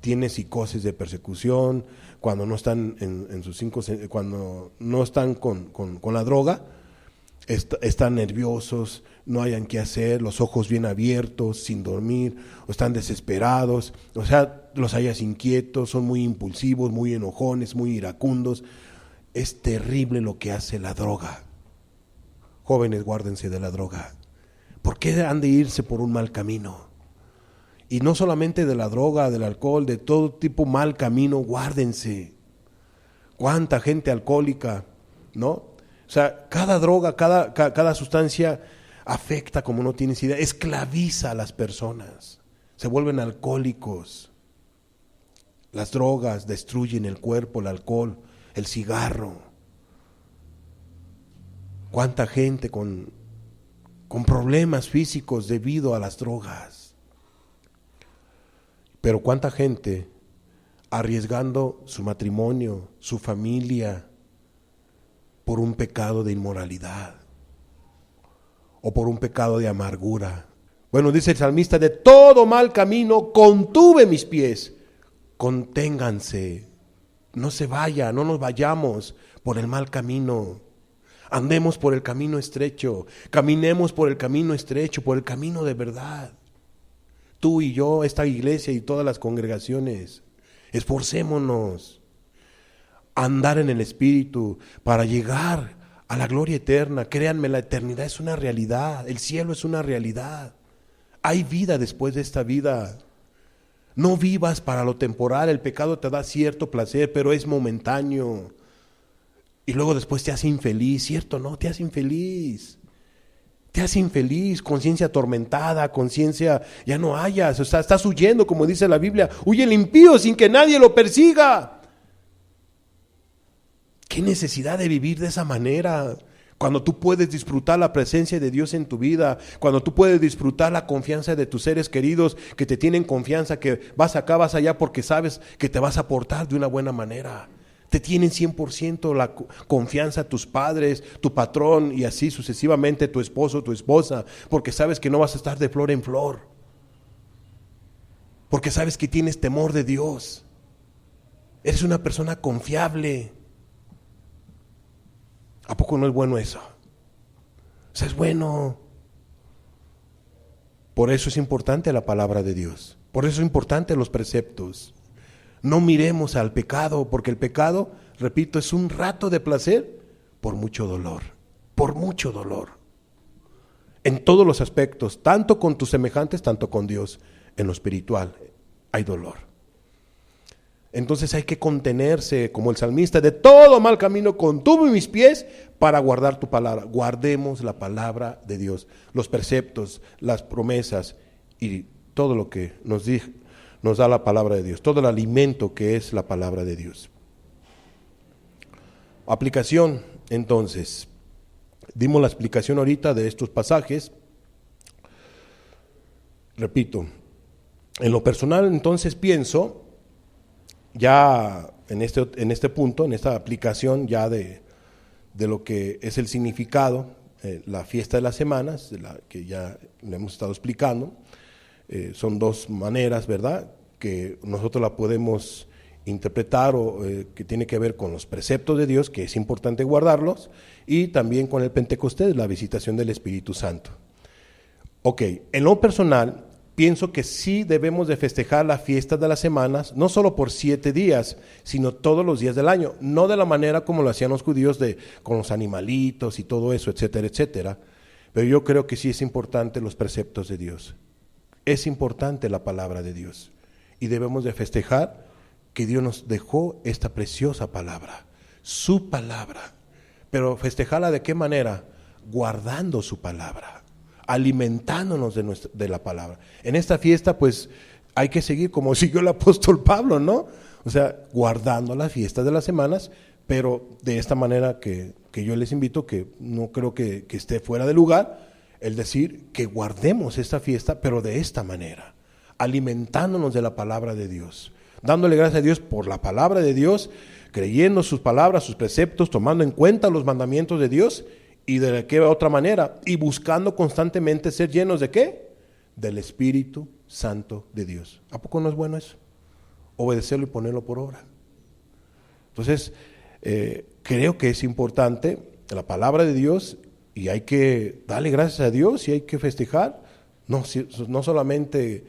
Tiene psicosis de persecución cuando no están en sus cuando no están con la droga. están nerviosos, no hayan qué hacer, los ojos bien abiertos, sin dormir, o están desesperados, o sea, los hayas inquietos, son muy impulsivos, muy enojones, muy iracundos. Es terrible lo que hace la droga. Jóvenes, guárdense de la droga. ¿Por qué han de irse por un mal camino? Y no solamente de la droga, del alcohol, de todo tipo mal camino, guárdense. ¿Cuánta gente alcohólica, no? O sea, cada droga, cada sustancia afecta, como no tienes idea, esclaviza a las personas, se vuelven alcohólicos. Las drogas destruyen el cuerpo, el alcohol, el cigarro. ¿Cuánta gente con problemas físicos debido a las drogas? Pero ¿cuánta gente arriesgando su matrimonio, su familia, por un pecado de inmoralidad o por un pecado de amargura? Bueno, dice el salmista, de todo mal camino contuve mis pies. Conténganse, no se vaya, no nos vayamos por el mal camino. Andemos por el camino estrecho, caminemos por el camino estrecho, por el camino de verdad. Tú y yo, esta iglesia y todas las congregaciones, esforcémonos a andar en el Espíritu para llegar a la gloria eterna. Créanme, la eternidad es una realidad, el cielo es una realidad. Hay vida después de esta vida. No vivas para lo temporal, el pecado te da cierto placer, pero es momentáneo. Y luego después te hace infeliz, ¿cierto? No, te hace infeliz. Te hace infeliz, conciencia atormentada, conciencia ya no hayas, o sea, estás huyendo, como dice la Biblia. Huye el impío sin que nadie lo persiga. ¿Qué necesidad de vivir de esa manera? Cuando tú puedes disfrutar la presencia de Dios en tu vida, cuando tú puedes disfrutar la confianza de tus seres queridos que te tienen confianza, que vas acá, vas allá porque sabes que te vas a portar de una buena manera. Te tienen 100% la confianza tus padres, tu patrón y así sucesivamente tu esposo, tu esposa, porque sabes que no vas a estar de flor en flor, porque sabes que tienes temor de Dios. Eres una persona confiable. ¿A poco no es bueno eso? O sea, es bueno. Por eso es importante la palabra de Dios. Por eso es importante los preceptos. No miremos al pecado, porque el pecado, repito, es un rato de placer por mucho dolor. Por mucho dolor. En todos los aspectos, tanto con tus semejantes, tanto con Dios. En lo espiritual hay dolor. Entonces hay que contenerse, como el salmista, de todo mal camino contuve mis pies para guardar tu palabra. Guardemos la palabra de Dios, los preceptos, las promesas y todo lo que nos da la palabra de Dios, todo el alimento que es la palabra de Dios. Aplicación, entonces, dimos la explicación ahorita de estos pasajes. Repito, en lo personal entonces pienso, ya en este punto, en esta aplicación ya de lo que es el significado, la fiesta de las semanas, que ya le hemos estado explicando, son dos maneras, ¿verdad?, que nosotros la podemos interpretar o que tiene que ver con los preceptos de Dios, que es importante guardarlos, y también con el Pentecostés, la visitación del Espíritu Santo. Ok, en lo personal, pienso que sí debemos de festejar la fiesta de las semanas, no solo por 7 días, sino todos los días del año, no de la manera como lo hacían los judíos con los animalitos y todo eso, etcétera, etcétera, pero yo creo que sí es importante los preceptos de Dios, es importante la palabra de Dios, y debemos de festejar que Dios nos dejó esta preciosa palabra, su palabra, pero festejarla ¿de qué manera? Guardando su palabra, alimentándonos de la palabra. En esta fiesta pues hay que seguir como siguió el apóstol Pablo, ¿no? O sea, guardando la fiesta de las semanas, pero de esta manera que yo les invito, que no creo que esté fuera de lugar, el decir que guardemos esta fiesta, pero de esta manera, alimentándonos de la palabra de Dios, dándole gracias a Dios por la palabra de Dios, creyendo sus palabras, sus preceptos, tomando en cuenta los mandamientos de Dios. ¿Y de qué otra manera? Y buscando constantemente ser llenos ¿de qué? Del Espíritu Santo de Dios. ¿A poco no es bueno eso? Obedecerlo y ponerlo por obra. Entonces, creo que es importante la palabra de Dios y hay que darle gracias a Dios y hay que festejar, no solamente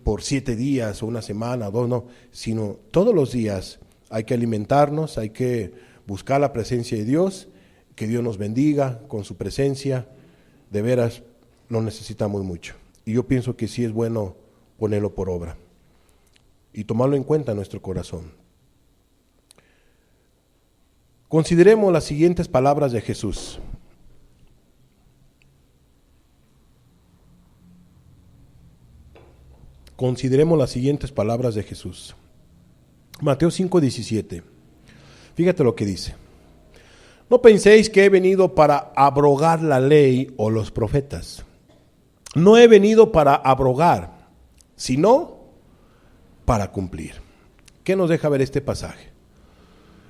por 7 días o una semana, 2, no, sino todos los días hay que alimentarnos, hay que buscar la presencia de Dios, que Dios nos bendiga con su presencia, de veras lo necesitamos mucho. Y yo pienso que sí es bueno ponerlo por obra y tomarlo en cuenta en nuestro corazón. Consideremos las siguientes palabras de Jesús. Consideremos las siguientes palabras de Jesús. Mateo 5:17. Fíjate lo que dice. No penséis que he venido para abrogar la ley o los profetas. No he venido para abrogar, sino para cumplir. ¿Qué nos deja ver este pasaje?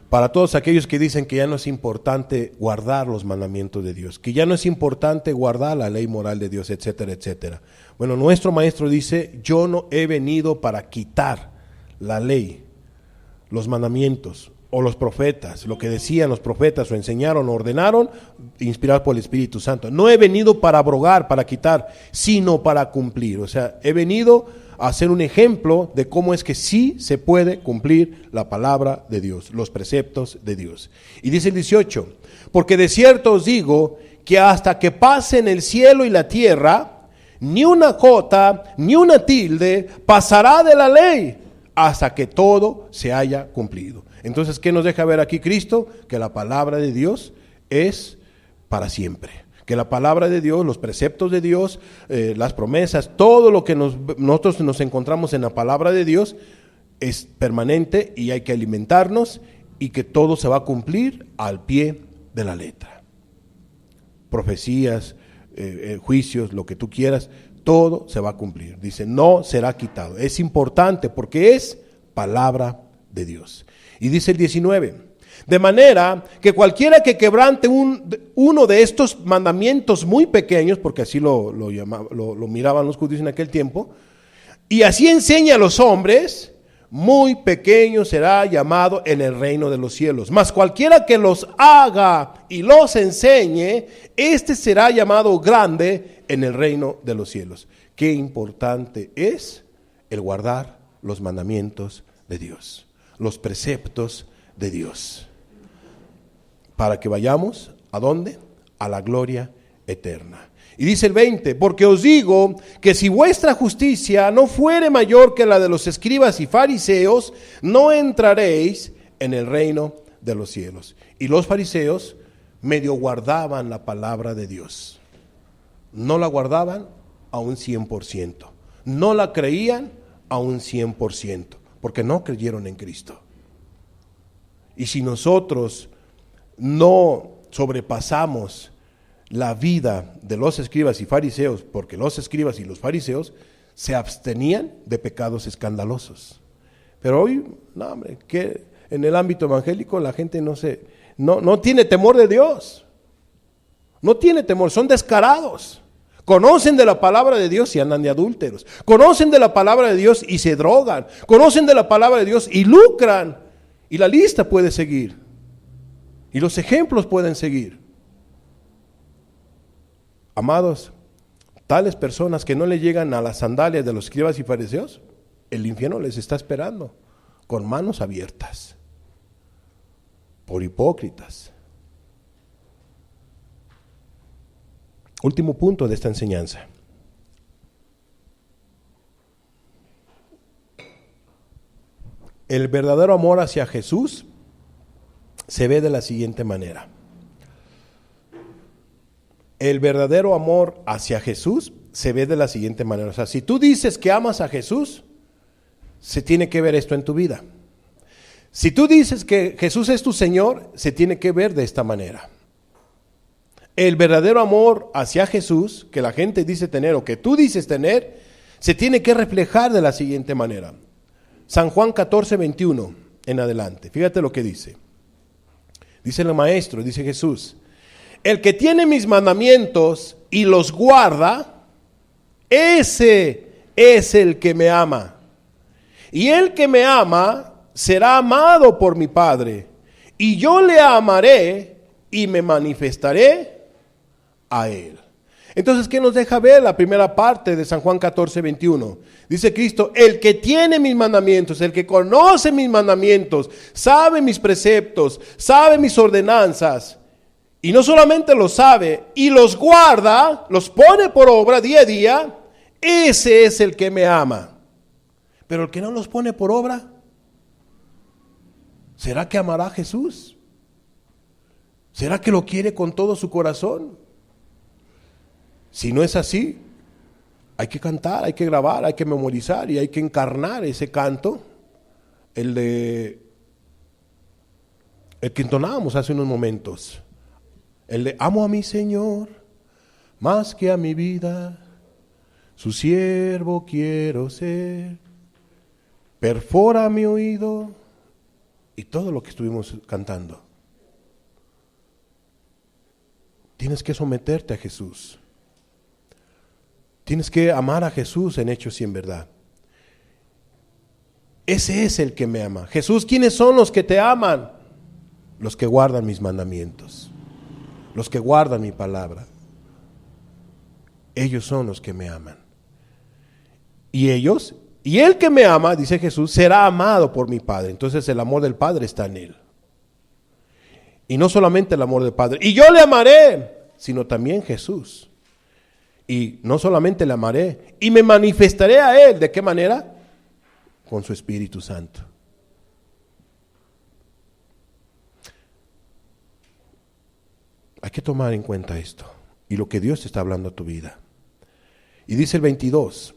Para todos aquellos que dicen que ya no es importante guardar los mandamientos de Dios, que ya no es importante guardar la ley moral de Dios, etcétera, etcétera. Bueno, nuestro maestro dice, yo no he venido para quitar la ley, los mandamientos o los profetas, lo que decían los profetas o enseñaron o ordenaron, inspirados por el Espíritu Santo. No he venido para abrogar, para quitar, sino para cumplir. O sea, he venido a hacer un ejemplo de cómo es que sí se puede cumplir la palabra de Dios, los preceptos de Dios. Y dice el 18, porque de cierto os digo que hasta que pasen el cielo y la tierra, ni una jota, ni una tilde pasará de la ley hasta que todo se haya cumplido. Entonces, ¿qué nos deja ver aquí Cristo? Que la palabra de Dios es para siempre. Que la palabra de Dios, los preceptos de Dios, las promesas, todo lo que nosotros nos encontramos en la palabra de Dios es permanente y hay que alimentarnos y que todo se va a cumplir al pie de la letra. Profecías, juicios, lo que tú quieras, todo se va a cumplir. Dice, no será quitado. Es importante porque es palabra de Dios. Y dice el 19, de manera que cualquiera que quebrante uno de estos mandamientos muy pequeños, porque así lo miraban los judíos en aquel tiempo, y así enseña a los hombres, muy pequeño será llamado en el reino de los cielos. Mas cualquiera que los haga y los enseñe, este será llamado grande en el reino de los cielos. Qué importante es el guardar los mandamientos de Dios, los preceptos de Dios, para que vayamos, ¿a dónde? A la gloria eterna. Y dice el 20, porque os digo que si vuestra justicia no fuere mayor que la de los escribas y fariseos, no entraréis en el reino de los cielos. Y los fariseos medio guardaban la palabra de Dios. No la guardaban a un 100%. No la creían a un 100%, porque no creyeron en Cristo. Y si nosotros no sobrepasamos la vida de los escribas y fariseos, porque los escribas y los fariseos se abstenían de pecados escandalosos. Pero hoy, no hombre, que en el ámbito evangélico la gente no tiene temor de Dios. No tiene temor, son descarados. Conocen de la palabra de Dios y andan de adúlteros. Conocen de la palabra de Dios y se drogan. Conocen de la palabra de Dios y lucran. Y la lista puede seguir. Y los ejemplos pueden seguir. Amados, tales personas que no le llegan a las sandalias de los escribas y fariseos, el infierno les está esperando con manos abiertas, por hipócritas. Último punto de esta enseñanza. El verdadero amor hacia Jesús se ve de la siguiente manera. El verdadero amor hacia Jesús se ve de la siguiente manera. O sea, si tú dices que amas a Jesús, se tiene que ver esto en tu vida. Si tú dices que Jesús es tu Señor, se tiene que ver de esta manera. El verdadero amor hacia Jesús, que la gente dice tener o que tú dices tener, se tiene que reflejar de la siguiente manera. San Juan 14:21 en adelante. Fíjate lo que dice. Dice el maestro, dice Jesús: el que tiene mis mandamientos y los guarda, ese es el que me ama. Y el que me ama será amado por mi Padre. Y yo le amaré y me manifestaré a él. Entonces, ¿qué nos deja ver la primera parte de San Juan 14, 21? Dice Cristo, el que tiene mis mandamientos, el que conoce mis mandamientos, sabe mis preceptos, sabe mis ordenanzas, y no solamente los sabe, y los guarda, los pone por obra día a día, ese es el que me ama. Pero el que no los pone por obra, ¿será que amará a Jesús? ¿Será que lo quiere con todo su corazón? Si no es así, hay que cantar, hay que grabar, hay que memorizar y hay que encarnar ese canto, el que entonábamos hace unos momentos, el de amo a mi Señor más que a mi vida, su siervo quiero ser, perfora mi oído, y todo lo que estuvimos cantando. Tienes que someterte a Jesús. Tienes que amar a Jesús en hechos y en verdad. Ese es el que me ama. Jesús, ¿quiénes son los que te aman? Los que guardan mis mandamientos, los que guardan mi palabra. Ellos son los que me aman. Y el que me ama, dice Jesús, será amado por mi Padre. Entonces el amor del Padre está en él. Y no solamente el amor del Padre. Y yo le amaré, sino también Jesús. Y no solamente le amaré, y me manifestaré a él. ¿De qué manera? Con su Espíritu Santo. Hay que tomar en cuenta esto y lo que Dios te está hablando a tu vida. Y dice el 22,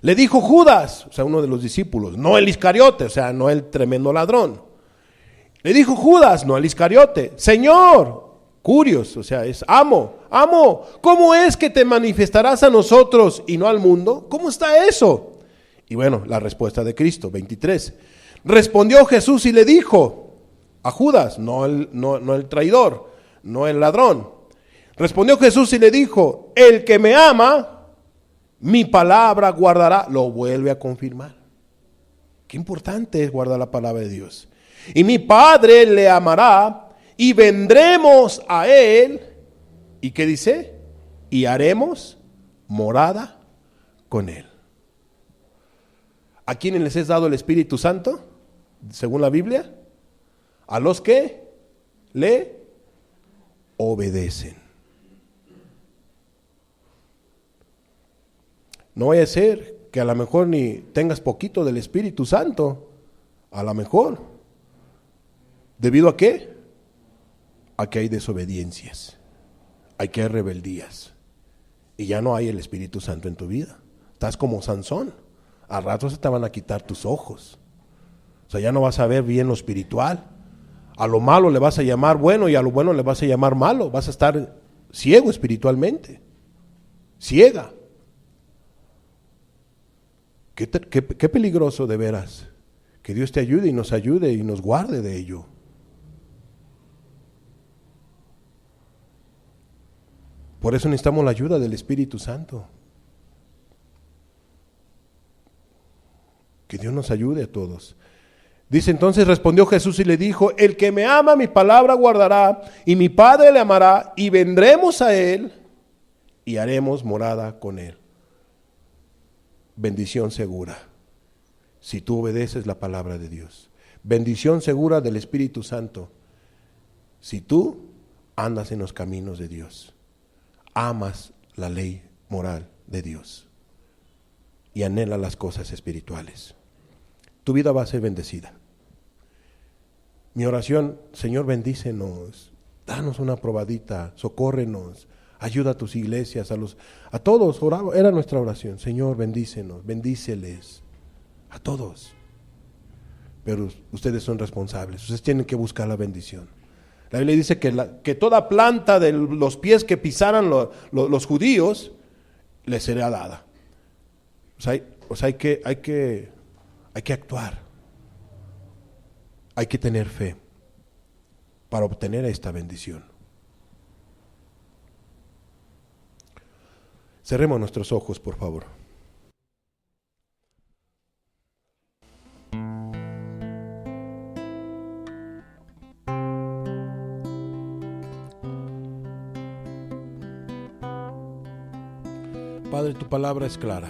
le dijo Judas, o sea, uno de los discípulos, no el Iscariote, o sea, no el tremendo ladrón. Le dijo Judas, no el Iscariote, Señor, curios, o sea, es amo, ¿cómo es que te manifestarás a nosotros y no al mundo? ¿Cómo está eso? Y bueno, la respuesta de Cristo, 23. Respondió Jesús y le dijo a Judas, no el traidor, no el ladrón. Respondió Jesús y le dijo, el que me ama, mi palabra guardará. Lo vuelve a confirmar. Qué importante es guardar la palabra de Dios. Y mi Padre le amará y vendremos a él. ¿Y qué dice? Y haremos morada con él. ¿A quiénes les es dado el Espíritu Santo? Según la Biblia, a los que le obedecen. No vaya a ser que a lo mejor ni tengas poquito del Espíritu Santo, a lo mejor. ¿Debido a qué? A que hay desobediencias, a que hay rebeldías, y ya no hay el Espíritu Santo en tu vida. Estás como Sansón, al rato se te van a quitar tus ojos. O sea, ya no vas a ver bien lo espiritual. A lo malo le vas a llamar bueno y a lo bueno le vas a llamar malo. Vas a estar ciego espiritualmente, ciega. Qué peligroso de veras. Que Dios te ayude y nos guarde de ello. Por eso necesitamos la ayuda del Espíritu Santo. Que Dios nos ayude a todos. Dice entonces, respondió Jesús y le dijo, el que me ama mi palabra guardará, y mi Padre le amará, y vendremos a él, y haremos morada con él. Bendición segura, si tú obedeces la palabra de Dios. Bendición segura del Espíritu Santo, si tú andas en los caminos de Dios. Amas la ley moral de Dios y anhelas las cosas espirituales. Tu vida va a ser bendecida. Mi oración, Señor, bendícenos, danos una probadita, socórrenos, ayuda a tus iglesias, a todos, era nuestra oración. Señor, bendícenos, bendíceles, a todos. Pero ustedes son responsables, ustedes tienen que buscar la bendición. La Biblia dice que toda planta de los pies que pisaran los judíos les será dada. O sea, hay que actuar. Hay que tener fe para obtener esta bendición. Cerremos nuestros ojos, por favor. Padre, tu palabra es clara.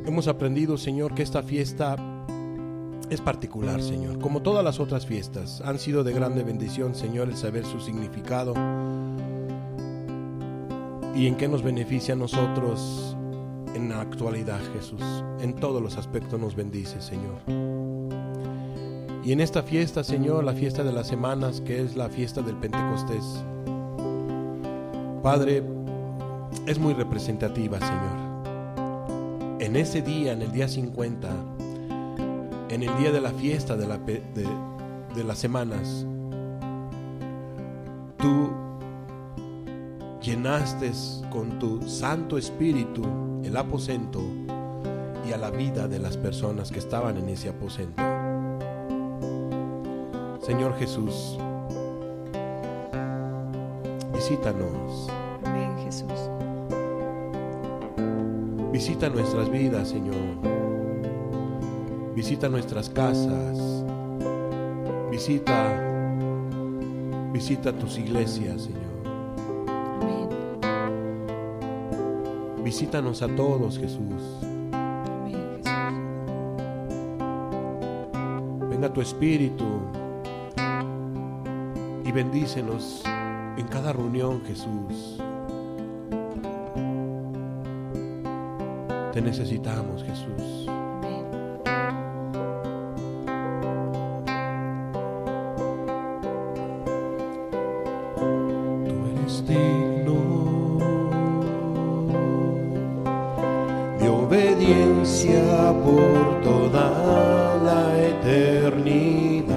Hemos aprendido, Señor, que esta fiesta es particular, Señor. Como todas las otras fiestas, han sido de grande bendición, Señor, el saber su significado y en qué nos beneficia a nosotros en la actualidad, Jesús. En todos los aspectos nos bendice, Señor. Y en esta fiesta, Señor, la fiesta de las semanas, que es la fiesta del Pentecostés, Padre, es muy representativa, Señor. En ese día, en el día 50, en el día de la fiesta de las semanas, tú llenaste con tu Santo Espíritu el aposento y a la vida de las personas que estaban en ese aposento. Señor Jesús, visítanos. Amén, Jesús. Visita nuestras vidas, Señor. Visita nuestras casas. Visita tus iglesias, Señor. Amén. Visítanos a todos, Jesús. Amén, Jesús. Venga tu Espíritu y bendícenos en cada reunión, Jesús. Te necesitamos, Jesús. Amén. Tú eres digno de obediencia por toda la eternidad.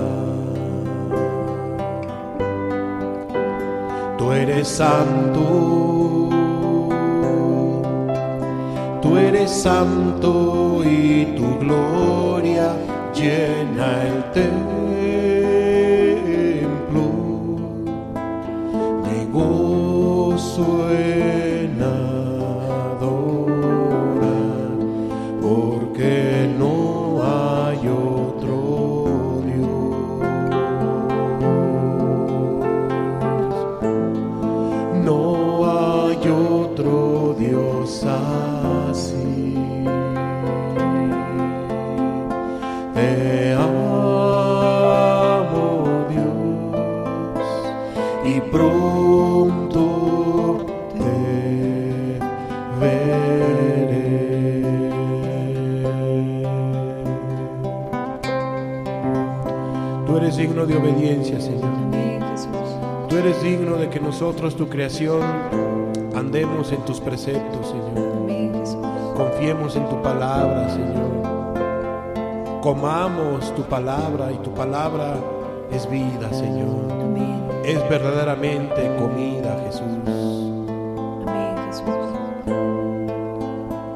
Tú eres santo, tú eres santo y tu gloria llena el templo. Mi gozo en adorar, porque no hay otro Dios. No hay otro Dios así. Te amo, Dios, y pronto te veré. Tú eres digno de obediencia, Señor. Amén, Jesús. Tú eres digno de que nosotros, tu creación, andemos en tus preceptos, Señor. Amén, Jesús. Confiemos en tu palabra, Señor. Comamos tu palabra, y tu palabra es vida, Señor. Amén. Es verdaderamente comida, Jesús. Amén, Jesús.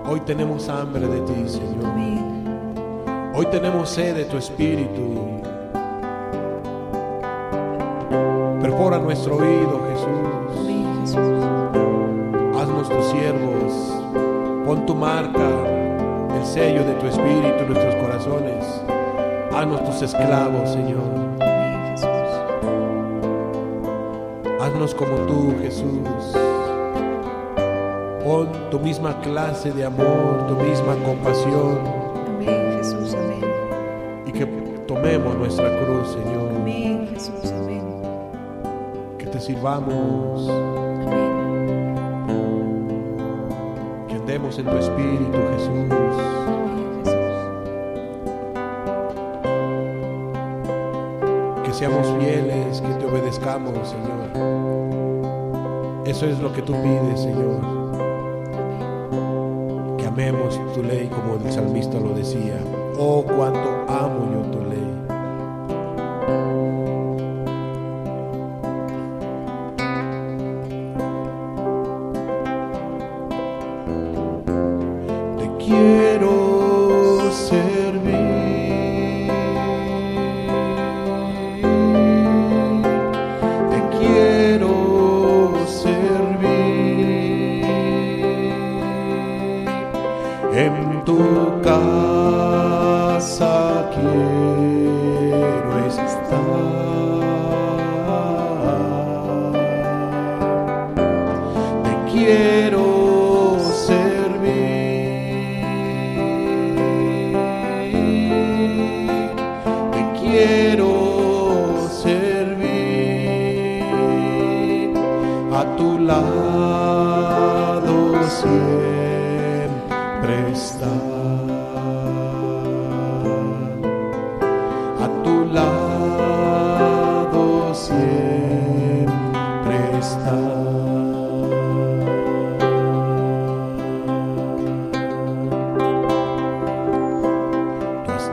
Hoy tenemos hambre de ti, Señor. Amén. Hoy tenemos sed de tu Espíritu. Perfora nuestro oído, Jesús. Amén, Jesús. Haznos tus siervos. Pon tu marca, el sello de tu Espíritu en nuestros corazones. Haznos tus esclavos, Señor. Amén, Jesús. Haznos como tú, Jesús. Pon tu misma clase de amor, tu misma compasión, Amén, Jesús. Amén. y que tomemos nuestra cruz, Señor. Amén, Jesús. Amén. Que te sirvamos, Amén. que andemos en tu Espíritu, Jesús. Amén, Jesús. Que seamos fieles, que te obedezcamos, Señor. Eso es lo que tú pides, Señor. Que amemos tu ley como el salmista lo decía. Oh, cuánto amo yo tu ley. Te quiero servir. Te quiero servir. En tu casa quiero estar. quiero servir, te quiero servir, a tu lado siempre estar, a tu lado siempre estar.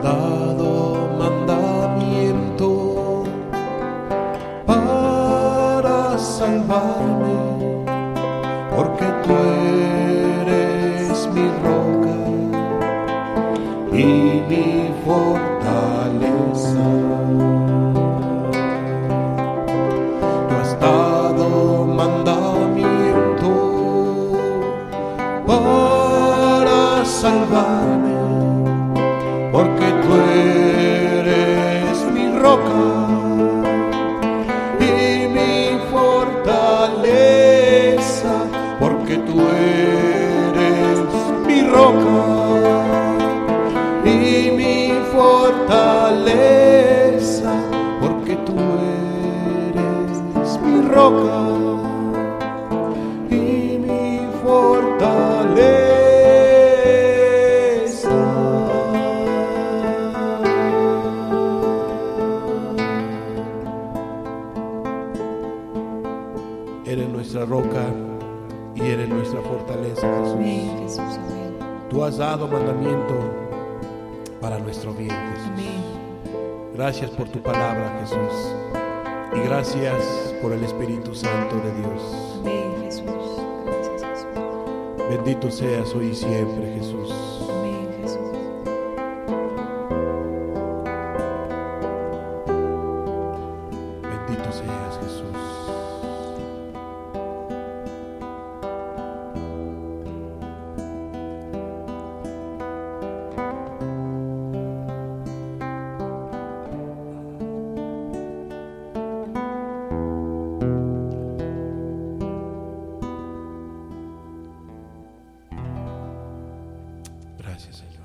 Dado mandamiento para salvarme, porque tú eres mi roca y mi fortaleza. Tú has dado mandamiento para salvarme, porque tú eres mi roca y mi fortaleza, porque tú eres mi roca y mi fortaleza, porque tú eres mi roca y mi fortaleza. Eres nuestra roca y eres nuestra fortaleza, Jesús. Amén, Jesús, amén. Tú has dado mandamiento para nuestro bien, Jesús. Amén. Gracias por tu palabra, Jesús. Y gracias por el Espíritu Santo de Dios. Amén, Jesús. Gracias, Jesús. Bendito seas hoy y siempre, Jesús. Amén, Jesús. Bendito seas, Jesús. Gracias, Señor.